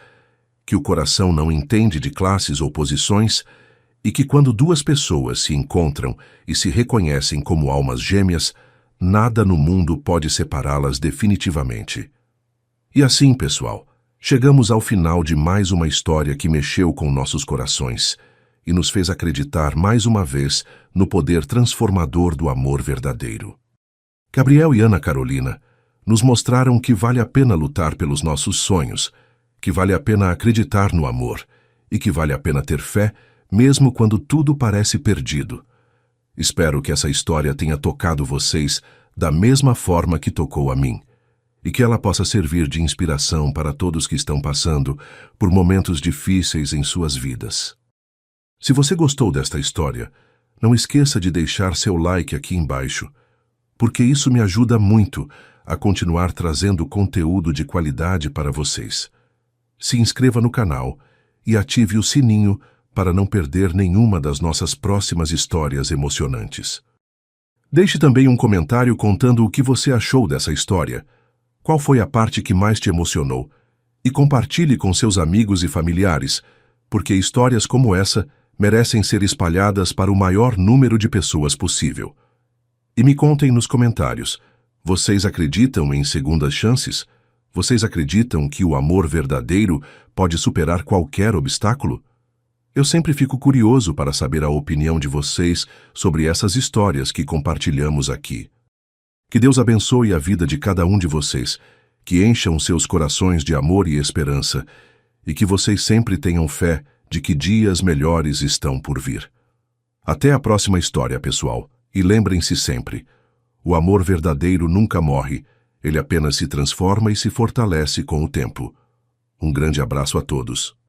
que o coração não entende de classes ou posições e que quando duas pessoas se encontram e se reconhecem como almas gêmeas, nada no mundo pode separá-las definitivamente. E assim, pessoal, chegamos ao final de mais uma história que mexeu com nossos corações e nos fez acreditar mais uma vez no poder transformador do amor verdadeiro. Gabriel e Ana Carolina nos mostraram que vale a pena lutar pelos nossos sonhos, que vale a pena acreditar no amor e que vale a pena ter fé mesmo quando tudo parece perdido. Espero que essa história tenha tocado vocês da mesma forma que tocou a mim, e que ela possa servir de inspiração para todos que estão passando por momentos difíceis em suas vidas. Se você gostou desta história, não esqueça de deixar seu like aqui embaixo, porque isso me ajuda muito a continuar trazendo conteúdo de qualidade para vocês. Se inscreva no canal e ative o sininho para não perder nenhuma das nossas próximas histórias emocionantes. Deixe também um comentário contando o que você achou dessa história, qual foi a parte que mais te emocionou, e compartilhe com seus amigos e familiares, porque histórias como essa merecem ser espalhadas para o maior número de pessoas possível. E me contem nos comentários, vocês acreditam em segundas chances? Vocês acreditam que o amor verdadeiro pode superar qualquer obstáculo? Eu sempre fico curioso para saber a opinião de vocês sobre essas histórias que compartilhamos aqui. Que Deus abençoe a vida de cada um de vocês, que encham seus corações de amor e esperança, e que vocês sempre tenham fé de que dias melhores estão por vir. Até a próxima história, pessoal, e lembrem-se sempre, o amor verdadeiro nunca morre, ele apenas se transforma e se fortalece com o tempo. Um grande abraço a todos.